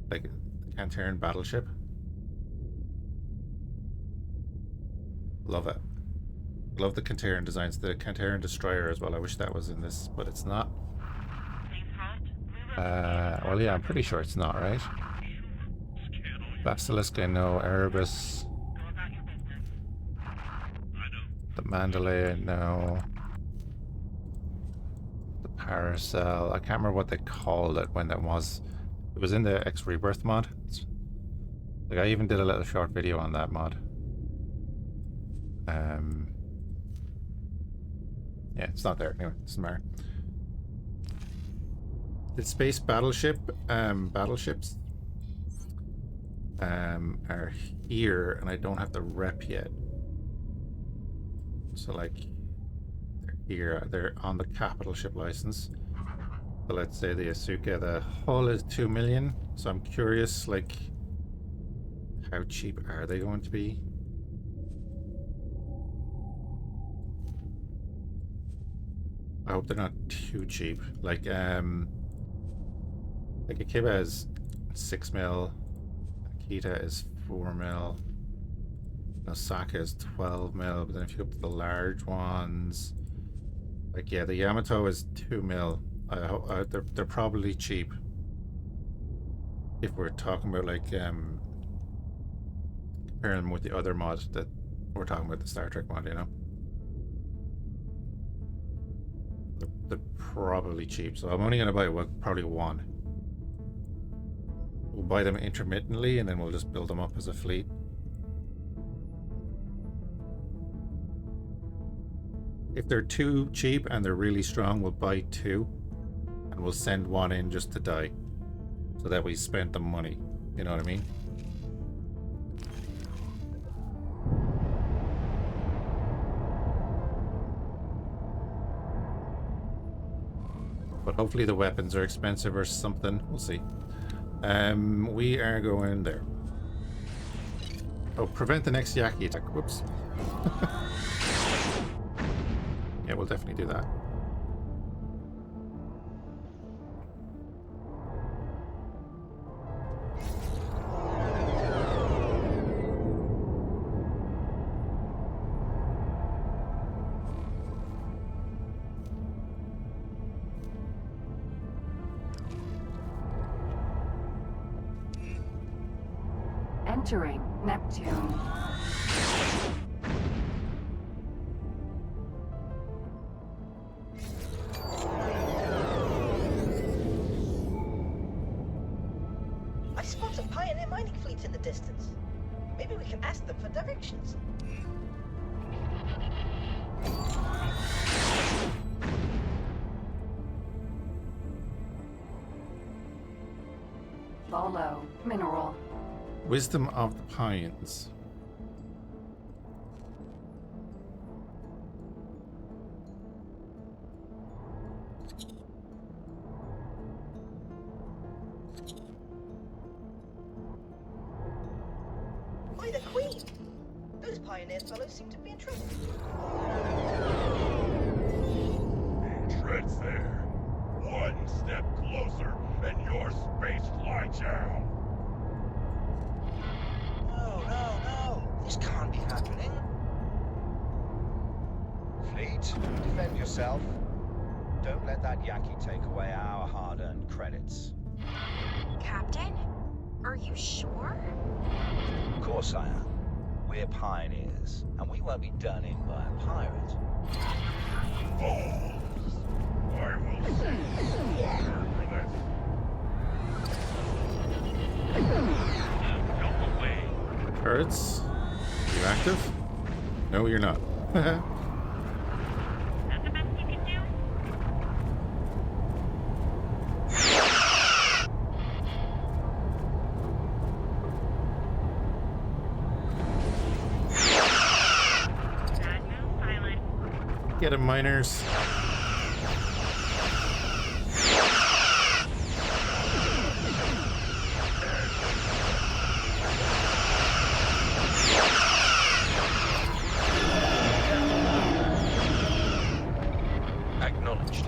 Speaker 1: Like the Cantarin battleship, love it. Love the Cantarin designs. The Cantarin destroyer as well. I wish that was in this, but it's not. Well, yeah, I'm pretty sure it's not, right? Basilisk, I know. Erebus. The Mandalay, no. The Paracel, I can't remember what they called it when it was in the X Rebirth mod. Like I even did a little short video on that mod. Yeah, it's not there anyway. It doesn't matter. The space battleship battleships are here, and I don't have the rep yet. So like here. They're on the capital ship license. So let's say the Asuka, the hull is 2 million. So I'm curious, like, how cheap are they going to be? I hope they're not too cheap. Like Akiba is 6 mil, Akita is 4 mil, Osaka is 12 mil, but then if you go up to the large ones, like yeah, the Yamato is 2 mil. They're probably cheap. If we're talking about like comparing them with the other mod that we're talking about, the Star Trek mod, you know. They're probably cheap, so I'm only going to buy probably one. We'll buy them intermittently and then we'll just build them up as a fleet. If they're too cheap and they're really strong, we'll buy 2 and we'll send one in just to die so that we spent the money, you know what I mean? But hopefully the weapons are expensive or something. We'll see. We are going there. Oh, prevent the next Yaki attack. Whoops. Yeah, we'll definitely do that.
Speaker 2: Entering Neptune.
Speaker 5: I spot a pioneer mining fleet in the distance. Maybe we can ask them for directions.
Speaker 2: Follow mineral.
Speaker 1: Wisdom of the Pines.
Speaker 5: By the Queen! Those pioneers fellows seem to be in trouble.
Speaker 8: Treads there. One step closer, and your space flight down.
Speaker 10: No. This can't be happening. Fleet, defend yourself. Don't let that Yaki take away our hard-earned credits.
Speaker 6: Captain? Are you sure?
Speaker 10: Of course I am. We're pioneers, and we won't be done in by a pirate.
Speaker 8: Fools! I will send you water for this.
Speaker 3: Go away.
Speaker 1: Turrets? You active? No, you're not.
Speaker 3: Is that the best you can do? Bad move, pilot.
Speaker 1: Get him, miners.
Speaker 10: Acknowledged.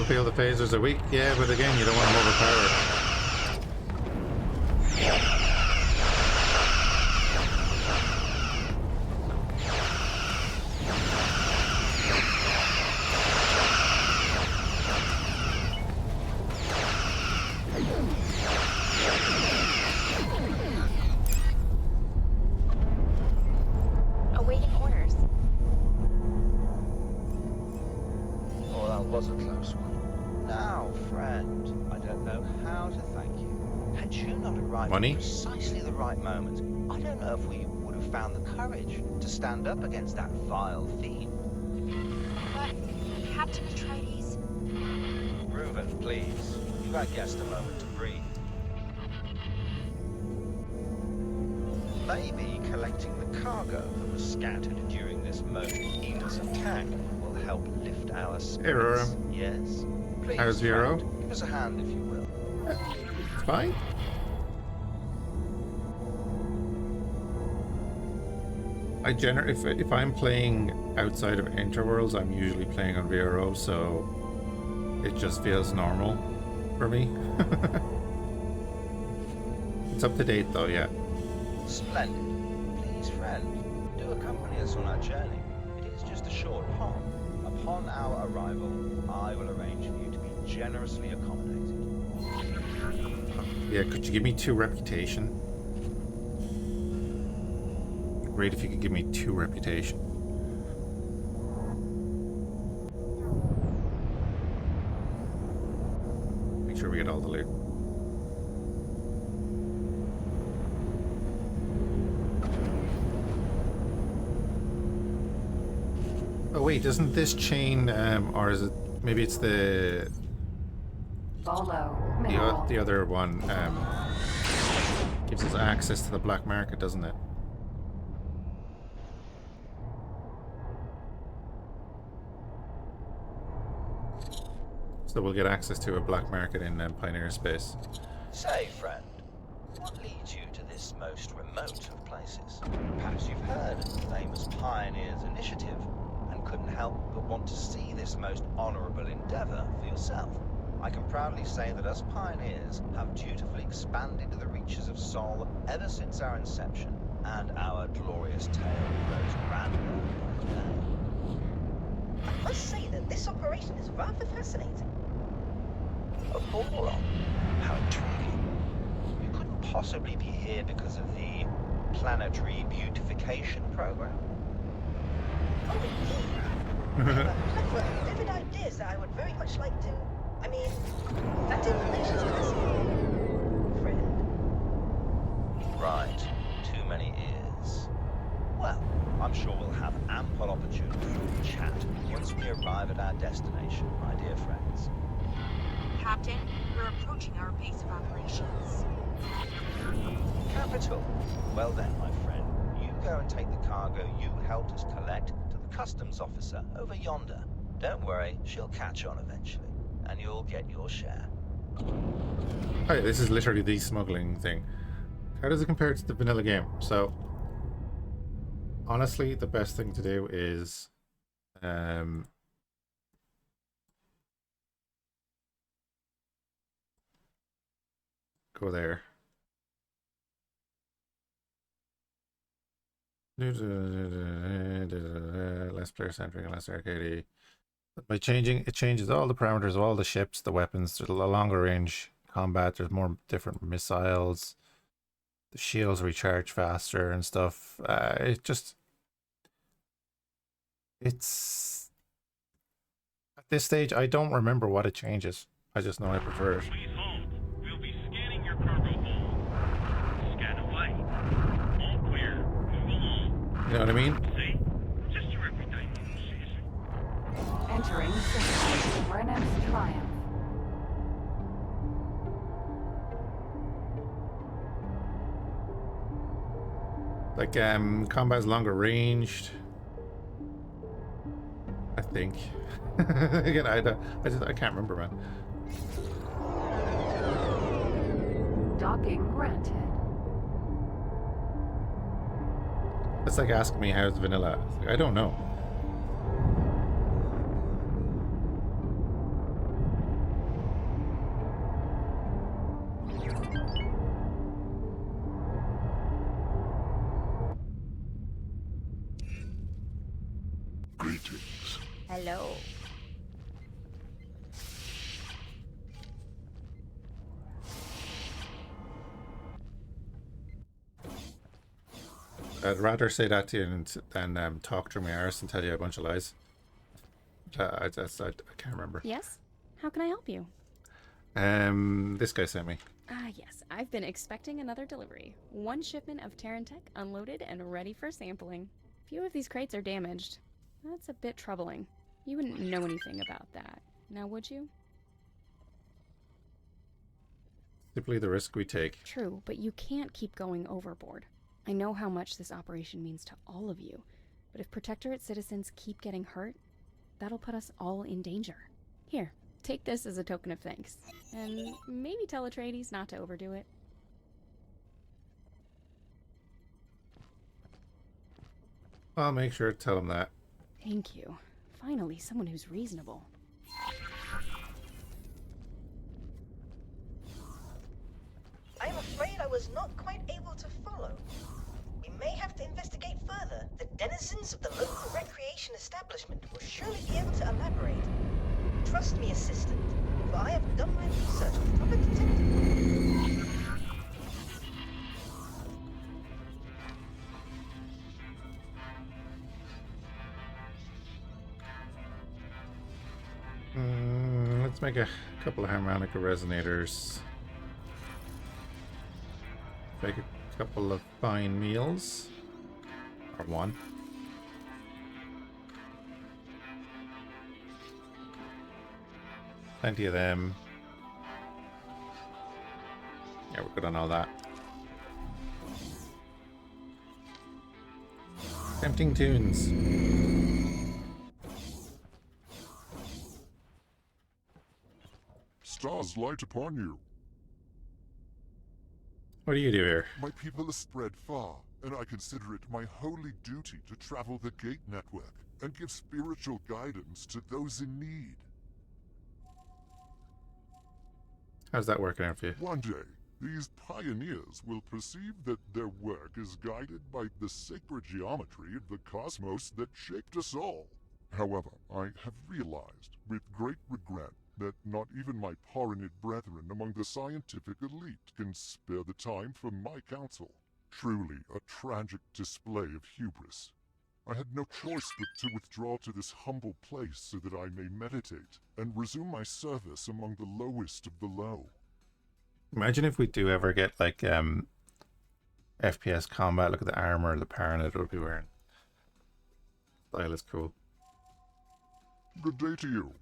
Speaker 1: still feel the phasers are weak. Yeah, but again, you don't want them overpowered.
Speaker 6: Awaiting orders.
Speaker 10: Oh, that was a close one. Now, friend, I don't know how to thank you. Had you not arrived
Speaker 1: Money?
Speaker 10: at precisely the right moment, I don't know if we would have found the courage to stand up against that vile fiend.
Speaker 6: But, Captain Atreides,
Speaker 10: Reuben, please, give our guest a moment to breathe. Maybe collecting the cargo that was scattered during this most heinous attack will help lift our spirits.
Speaker 1: Aurora.
Speaker 10: Yes? Please,
Speaker 1: How's Vero?
Speaker 10: friend, give us a hand if you will.
Speaker 1: It's fine. If I'm playing outside of Interworlds, I'm usually playing on VRO, so it just feels normal for me. It's up to date though, yeah.
Speaker 10: Splendid. Please, friend, do accompany us on our journey. It is just a short hop. Upon our arrival, I will arrange for you to be generously accommodated.
Speaker 1: Yeah, could you give me 2 reputation? Great if you could give me 2 reputation. Make sure we get all the loot. Oh wait, isn't this chain, or is it, maybe it's the
Speaker 2: Follow. Mineral.
Speaker 1: the other one, gives us access to the black market, doesn't it? So we'll get access to a black market in Pioneer space.
Speaker 10: Say, friend, what leads you to this most remote of places? Perhaps you've heard of the famous Pioneers Initiative and couldn't help but want to see this most honorable endeavor for yourself. I can proudly say that us Pioneers have dutifully expanded the reaches of Sol ever since our inception, and our glorious tale grows grander by the day.
Speaker 5: I must say that this operation is rather fascinating.
Speaker 10: A Boron? How intriguing. You couldn't possibly be here because of the planetary beautification program?
Speaker 5: Oh, indeed. I have a plethora of vivid ideas that I would very much like to... I mean, that information's fascinating, friend.
Speaker 10: Right. Too many ears. Well, I'm sure we'll have ample opportunity to chat once we arrive at our destination, my dear friends.
Speaker 6: Captain, we're approaching our base of operations.
Speaker 10: Capital. Well then, my friend, you go and take the cargo you helped us collect to the customs officer over yonder. Don't worry, she'll catch on eventually, and you'll get your share.
Speaker 1: Oh yeah, this is literally the smuggling thing. How does it compare to the vanilla game? So, honestly, the best thing to do is go there. Less player centric and less arcadey. By changing, it changes all the parameters of all the ships, the weapons. There's a longer range combat. There's more different missiles. The shields recharge faster and stuff. It's at this stage I don't remember what it changes. I just know I prefer it.
Speaker 3: Please hold. We'll be scanning your cargo hold. Scan away. All clear. Move along.
Speaker 1: You know what I mean?
Speaker 3: See? Just a reputation.
Speaker 2: Entering system. Renam's Triumph.
Speaker 1: Like combat's longer ranged, I think. Again, I can't remember, man.
Speaker 2: Docking granted.
Speaker 1: It's like asking me how's vanilla. It's like, I don't know.
Speaker 8: Greetings.
Speaker 6: Hello.
Speaker 1: I'd rather say that to you than talk through my arse and tell you a bunch of lies. I can't remember.
Speaker 11: Yes? How can I help you?
Speaker 1: This guy sent me.
Speaker 11: Yes. I've been expecting another delivery. 1 shipment of Terran tech unloaded and ready for sampling. Few of these crates are damaged. That's a bit troubling. You wouldn't know anything about that, now would you?
Speaker 1: Simply the risk we take.
Speaker 11: True, but you can't keep going overboard. I know how much this operation means to all of you, but if Protectorate citizens keep getting hurt, that'll put us all in danger. Here, take this as a token of thanks, and maybe tell Atreides not to overdo it.
Speaker 1: I'll make sure to tell him that.
Speaker 11: Thank you. Finally, someone who's reasonable.
Speaker 5: I'm afraid I was not quite able to follow. We may have to investigate further. The denizens of the local recreation establishment will surely be able to elaborate. Trust me, assistant, for I have done my research with proper detective.
Speaker 1: Let's make a couple of harmonica resonators. Make a couple of fine meals. Or 1. Plenty of them. Yeah, we're good on all that. Tempting tunes.
Speaker 8: Stars light upon you.
Speaker 1: What do you do here?
Speaker 8: My people are spread far, and I consider it my holy duty to travel the gate network and give spiritual guidance to those in need.
Speaker 1: How's that working out for you?
Speaker 8: One day, these pioneers will perceive that their work is guided by the sacred geometry of the cosmos that shaped us all. However, I have realized, with great regret, that not even my Paranid brethren among the scientific elite can spare the time for my counsel. Truly a tragic display of hubris. I had no choice but to withdraw to this humble place so that I may meditate and resume my service among the lowest of the low.
Speaker 1: Imagine if we do ever get like FPS combat. Look at the armor the Paranid would be wearing. Style is cool.
Speaker 8: Good day to you.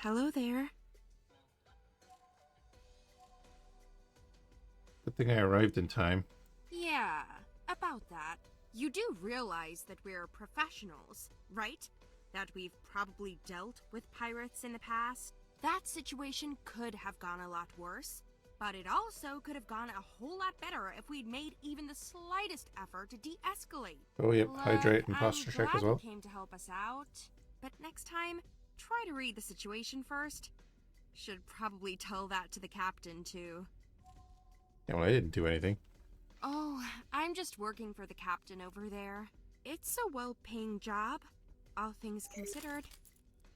Speaker 12: Hello there.
Speaker 1: Good thing I arrived in time.
Speaker 12: Yeah, about that. You do realize that we're professionals, right? That we've probably dealt with pirates in the past. That situation could have gone a lot worse, but it also could have gone a whole lot better if we'd made even the slightest effort to de-escalate.
Speaker 1: Oh yep,
Speaker 12: Look,
Speaker 1: hydrate and posture check as well.
Speaker 12: You came to help us out, but next time, try to read the situation first. Should probably tell that to the captain too.
Speaker 1: Yeah, well, I didn't do anything.
Speaker 12: Oh, I'm just working for the captain over there. It's a well-paying job, all things considered.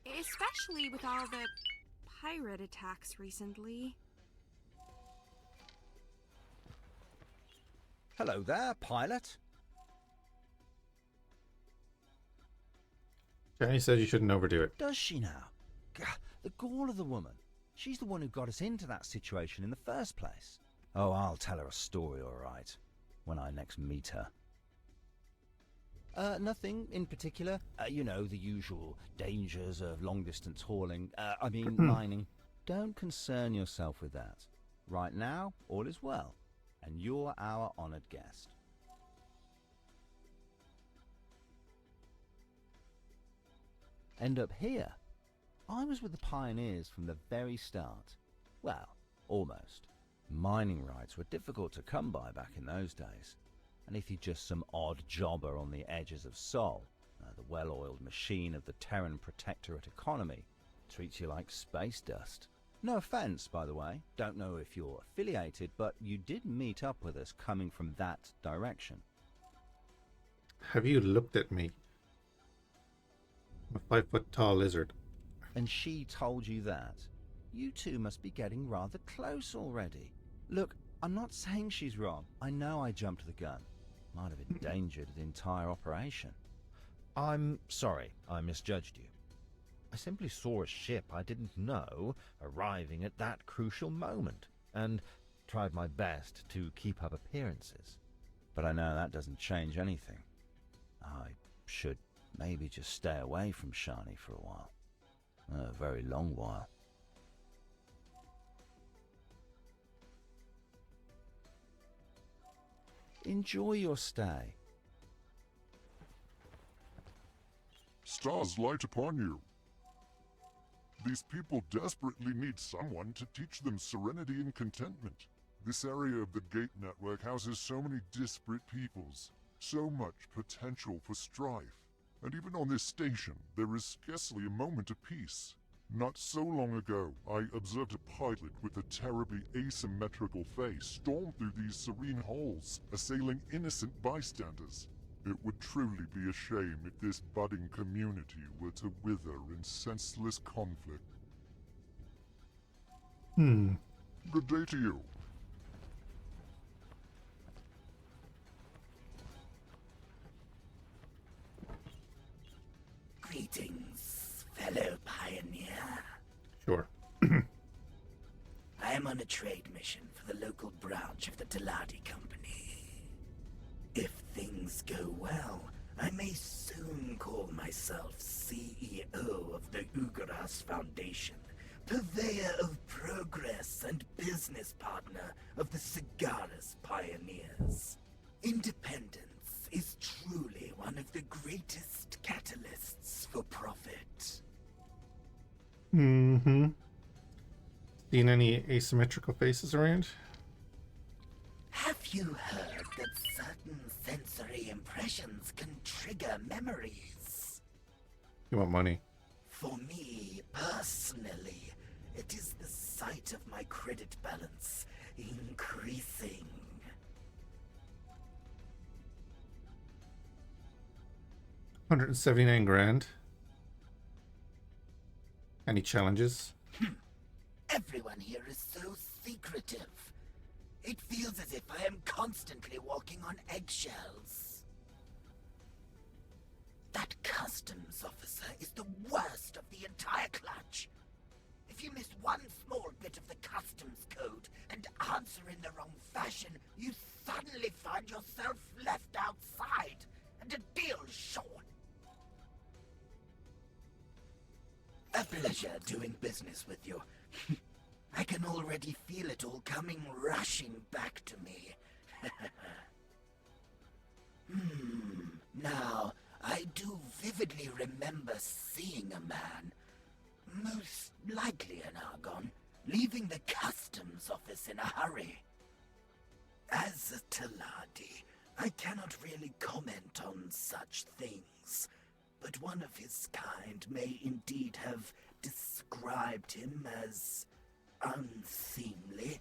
Speaker 12: Especially with all the pirate attacks recently.
Speaker 13: Hello there, pilot.
Speaker 1: Jenny said you shouldn't overdo it.
Speaker 13: Does she now? Gah, the gall of the woman. She's the one who got us into that situation in the first place. Oh, I'll tell her a story, all right, when I next meet her. Nothing in particular. You know, the usual dangers of long-distance hauling. Mining. Don't concern yourself with that. Right now, all is well, and you're our honored guest. End up here. I was with the pioneers from the very start. Well, almost. Mining rights were difficult to come by back in those days. And if you're just some odd jobber on the edges of Sol, the well-oiled machine of the Terran Protectorate economy treats you like space dust. No offense, by the way. Don't know if you're affiliated, but you did meet up with us coming from that direction.
Speaker 1: Have you looked at me? I'm a 5-foot tall lizard.
Speaker 13: And she told you that? You two must be getting rather close already. Look, I'm not saying she's wrong. I know I jumped the gun. Might have endangered the entire operation.
Speaker 14: I'm sorry, I misjudged you. I simply saw a ship I didn't know arriving at that crucial moment, and tried my best to keep up appearances.
Speaker 13: But I know that doesn't change anything. I should maybe just stay away from Shani for a while. A very long while. Enjoy your stay.
Speaker 8: Stars light upon you. These people desperately need someone to teach them serenity and contentment. This area of the Gate Network houses so many disparate peoples, so much potential for strife. And even on this station, there is scarcely a moment of peace. Not so long ago, I observed a pilot with a terribly asymmetrical face storm through these serene halls, assailing innocent bystanders. It would truly be a shame if this budding community were to wither in senseless conflict. Good day to you.
Speaker 15: Greetings, fellow pioneer.
Speaker 1: Sure.
Speaker 15: I am on a trade mission for the local branch of the Teladi Company. If things go well, I may soon call myself CEO of the Ugaras Foundation, purveyor of progress and business partner of the Cigaris Pioneers. Independence is truly one of the greatest catalysts for profit.
Speaker 1: Seen any asymmetrical faces around?
Speaker 15: Have you heard that certain sensory impressions can trigger memories?
Speaker 1: You want money?
Speaker 15: For me, personally, it is the sight of my credit balance increasing.
Speaker 1: $179 grand. Any challenges?
Speaker 15: Everyone here is so secretive. It feels as if I am constantly walking on eggshells. That customs officer is the worst of the entire clutch. If you miss one small bit of the customs code and answer in the wrong fashion, you suddenly find yourself left outside and a deal short. A pleasure doing business with you. I can already feel it all coming rushing back to me. Now, I do vividly remember seeing a man, most likely an Argon, leaving the customs office in a hurry. As a Teladi, I cannot really comment on such things, but one of his kind may indeed have described him as unseemly.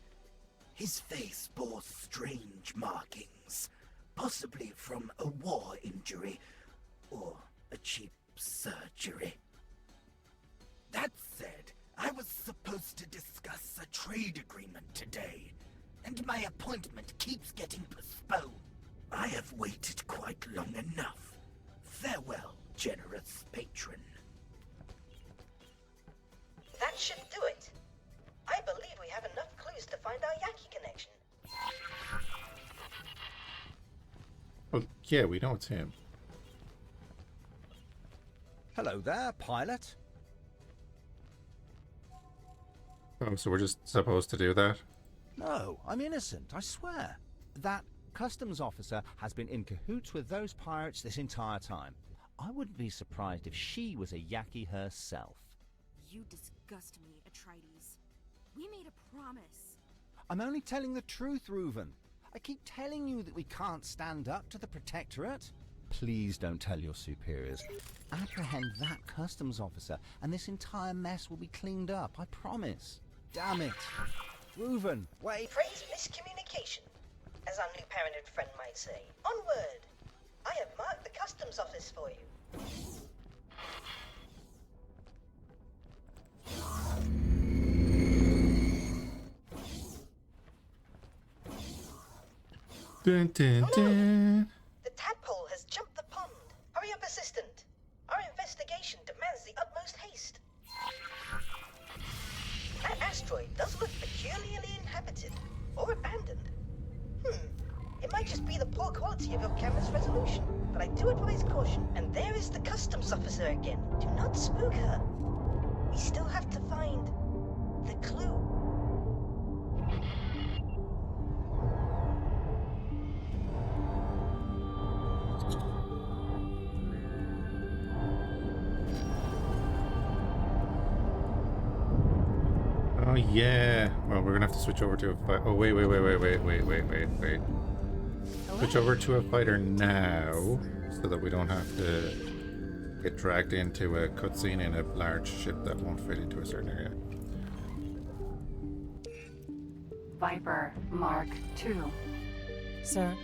Speaker 15: His face bore strange markings, possibly from a war injury or a cheap surgery. That said, I was supposed to discuss a trade agreement today, and my appointment keeps getting postponed. I have waited quite long enough. Farewell, generous patron.
Speaker 5: That should do it. I believe we have enough clues to find our Yaki connection.
Speaker 1: Oh, yeah, we know it's him.
Speaker 14: Hello there, pilot.
Speaker 1: Oh, so we're just supposed to do that?
Speaker 13: No, I'm innocent, I swear. That customs officer has been in cahoots with those pirates this entire time. I wouldn't be surprised if she was a Yaki herself.
Speaker 12: You disgust me, Atreides. We made a promise.
Speaker 13: I'm only telling the truth, Reuven. I keep telling you that we can't stand up to the Protectorate. Please don't tell your superiors. Apprehend that customs officer, and this entire mess will be cleaned up, I promise. Damn it. Reuven, wait.
Speaker 5: Praise miscommunication, as our new parent and friend might say. Onward! I have marked the customs office for you.
Speaker 1: Dun, dun, dun.
Speaker 5: The tadpole has jumped the pond. Hurry up, assistant. Our investigation demands the utmost haste. That asteroid does look peculiarly inhabited or abandoned. It might just be the poor quality of your camera's resolution, but I do advise caution. And there is the customs officer again. Do not spook her. We still have to find the clue.
Speaker 1: Oh yeah. Well, we're gonna have to switch over to a fight. Oh wait. Switch over to a fighter now, so that we don't have to get dragged into a cutscene in a large ship that won't fit into a certain area.
Speaker 2: Viper Mark II.
Speaker 16: Sir.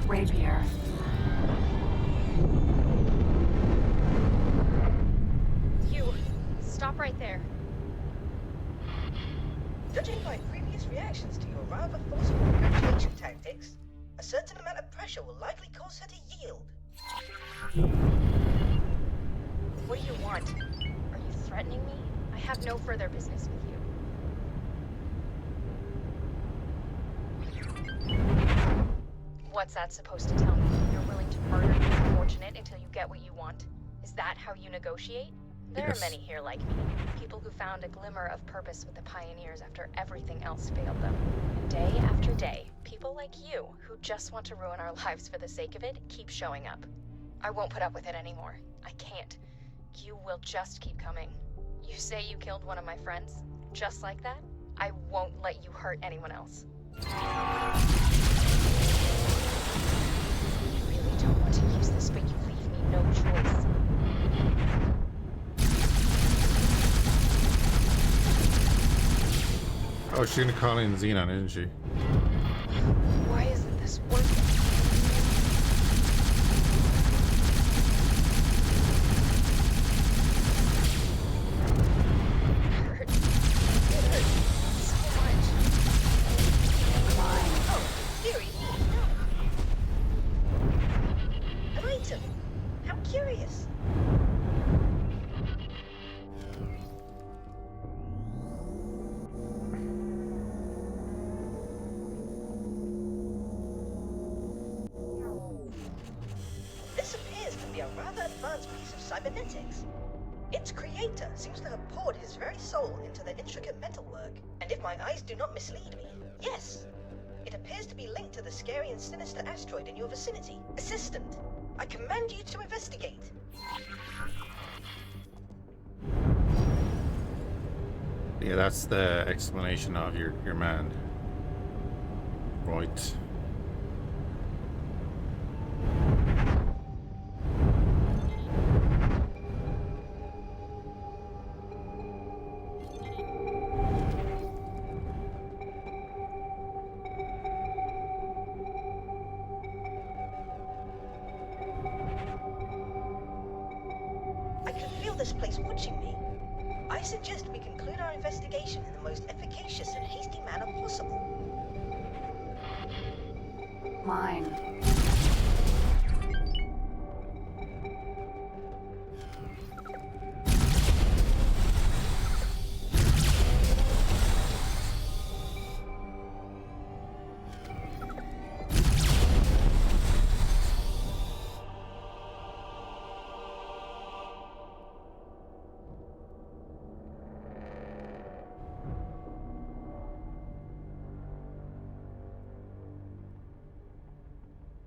Speaker 2: Rapier.
Speaker 6: You, stop right there.
Speaker 5: Judging by previous reactions to your rather forceful negotiation tactics, a certain amount of pressure will likely cause her to yield.
Speaker 6: What do you want? Are you threatening me? I have no further business with you. What's that supposed to tell me? You're willing to murder the unfortunate until you get what you want? Is that how you negotiate? There
Speaker 1: Yes.
Speaker 6: are many here like me. People who found a glimmer of purpose with the Pioneers after everything else failed them. And day after day, people like you, who just want to ruin our lives for the sake of it, keep showing up. I won't put up with it anymore. I can't. You will just keep coming. You say you killed one of my friends? Just like that? I won't let you hurt anyone else. I really don't want to use this, but you leave me no choice.
Speaker 1: Oh, she's gonna call in Xenon, isn't she?
Speaker 6: Why isn't this working? It hurts so much.
Speaker 5: Oh, theory. An item. How curious. This appears to be a rather advanced piece of cybernetics. Its creator seems to have poured his very soul into the intricate metalwork. And if my eyes do not mislead me, yes, it appears to be linked to the scary and sinister asteroid in your vicinity. Assistant, I command you to investigate.
Speaker 1: Yeah, that's the explanation of your man. Right.
Speaker 5: I can feel this place watching me. I suggest we conclude our investigation in the most efficacious and hasty manner possible.
Speaker 2: Mine.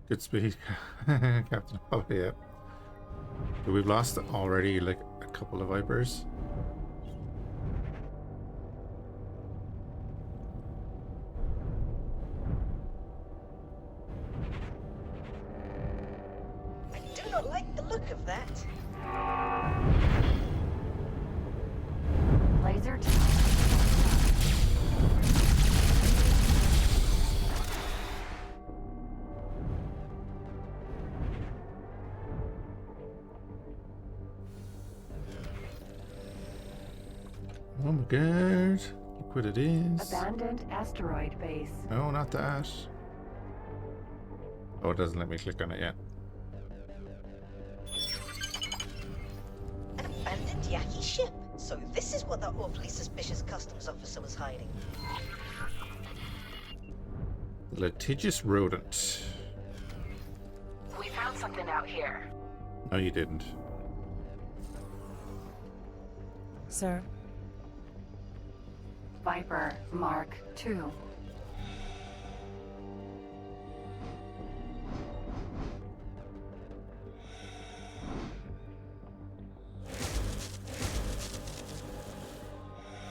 Speaker 1: Good speed, Captain. Oh yeah. But we've lost already like a couple of Vipers.
Speaker 5: not like the look of that.
Speaker 2: Laser
Speaker 1: Oh my god. Look what it is.
Speaker 2: Abandoned asteroid base.
Speaker 1: No, not that. Oh, it doesn't let me click on it yet.
Speaker 5: An abandoned Yaki ship. So this is what that awfully suspicious customs officer was hiding.
Speaker 1: Litigious rodent.
Speaker 9: We found something out here.
Speaker 1: No, you didn't.
Speaker 16: Sir?
Speaker 2: Viper Mark II.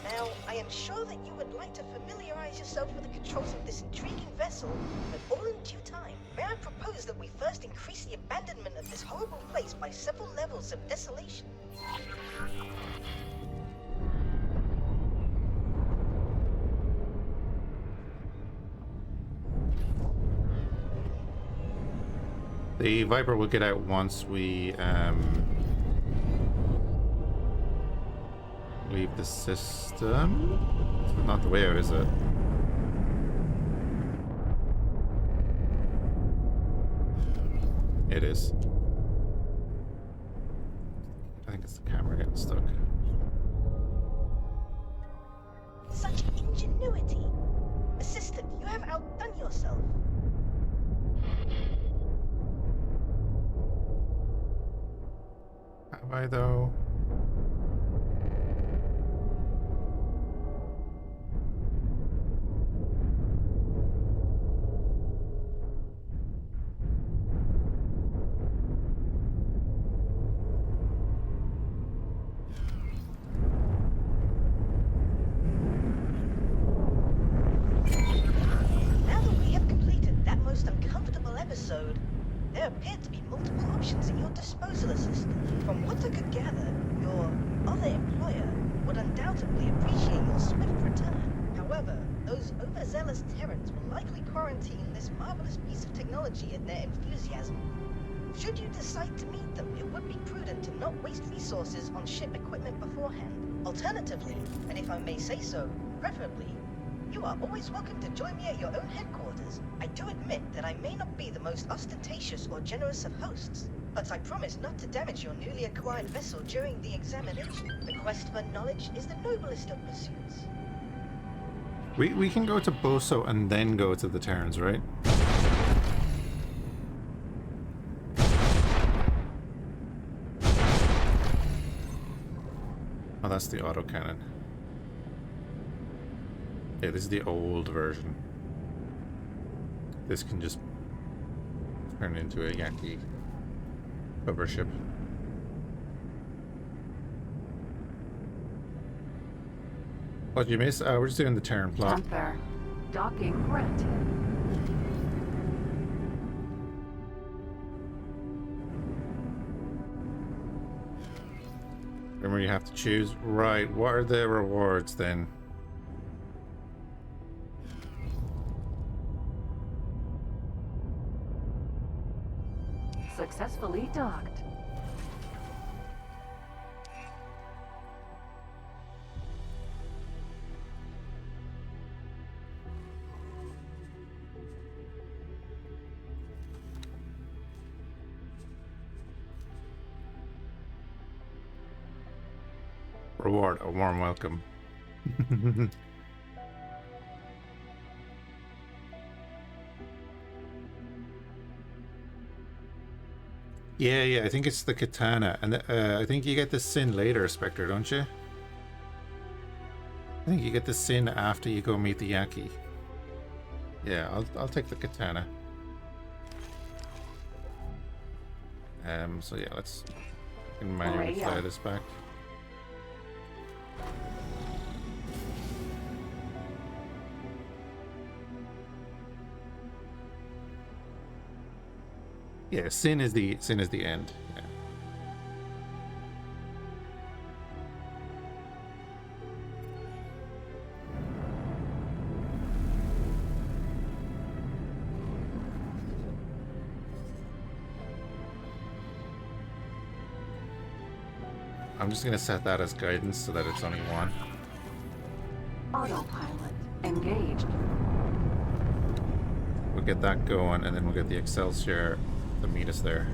Speaker 5: Now, I am sure that you would like to familiarize yourself with the controls of this intriguing vessel, but all in due time. May I propose that we first increase the abandonment of this horrible place by several levels of desolation?
Speaker 1: The Viper will get out once we leave the system. It's not the way out, is it? It is. I think it's the camera getting stuck.
Speaker 5: Such ingenuity! Assistant, you have outdone yourself.
Speaker 1: Have I, though?
Speaker 5: Now that we have completed that most uncomfortable episode, there appear to be multiple options at your disposal, Assistant. From what I could gather, your other employer would undoubtedly appreciate your swift return. However, those overzealous Terrans will likely quarantine this marvelous piece of technology in their enthusiasm. Should you decide to meet them, it would be prudent to not waste resources on ship equipment beforehand. Alternatively, and if I may say so, preferably, you are always welcome to join me at your own headquarters. I do admit that I may not be the most ostentatious or generous of hosts, but I promise not to damage your newly acquired vessel during the examination. The quest for knowledge is the noblest of pursuits.
Speaker 1: We can go to Boso and then go to the Terrans, right? Oh, that's the autocannon. Yeah, this is the old version. This can just turn into a Yaki hover ship. What did you miss? We're just doing the Terran plot.
Speaker 2: Panther. Docking granted.
Speaker 1: Remember, you have to choose. Right, what are the rewards then?
Speaker 2: Successfully docked.
Speaker 1: Reward, a warm welcome. Yeah, I think it's the katana, and I think you get the sin later, Spectre, don't you? I think you get the sin after you go meet the Yaki. Yeah, I'll take the katana. So yeah, let's manually fly this back. Yeah, sin is the end. Yeah. I'm just gonna set that as guidance so that it's only one.
Speaker 2: Autopilot engaged.
Speaker 1: We'll get that going, and then we'll get the Excelsior to meet us there.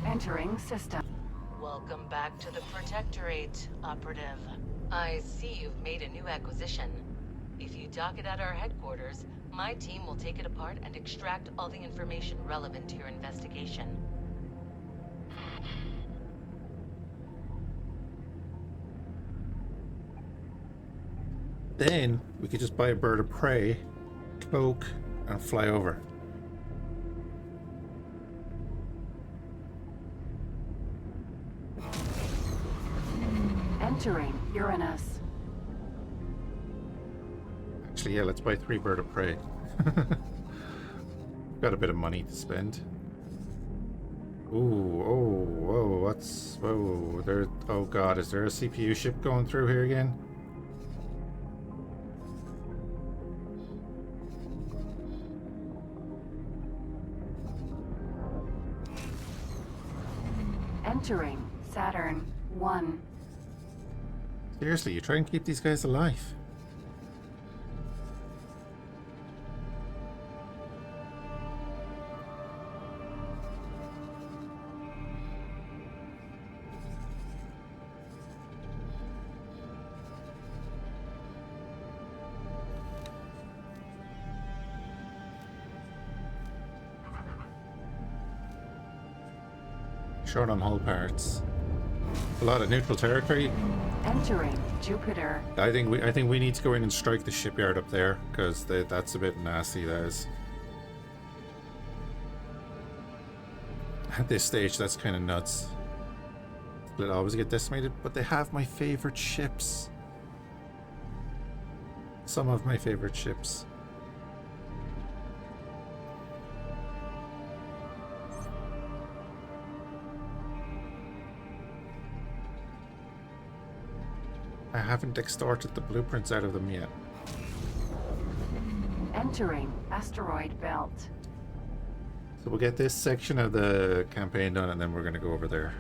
Speaker 2: Entering system.
Speaker 4: Welcome back to the Protectorate, Operative. I see you've made a new acquisition. If you dock it at our headquarters, my team will take it apart and extract all the information relevant to your investigation.
Speaker 1: Then we could just buy a bird of prey, cloak, and fly over.
Speaker 2: Entering Uranus.
Speaker 1: Actually, yeah, let's buy 3 bird of prey. Got a bit of money to spend. Ooh, oh, whoa, what's, whoa, there, oh god, is there a CPU ship going through here again?
Speaker 2: Entering Saturn 1.
Speaker 1: Seriously, you try and keep these guys alive. Short on hull parts. A lot of neutral territory.
Speaker 2: Entering Jupiter.
Speaker 1: I think we need to go in and strike the shipyard up there, because that's a bit nasty, that is. At this stage, that's kind of nuts. They'll always get decimated, but they have my favorite ships. Some of my favorite ships. I haven't extorted the blueprints out of them yet.
Speaker 2: Entering asteroid belt.
Speaker 1: So we'll get this section of the campaign done, and then we're going to go over there.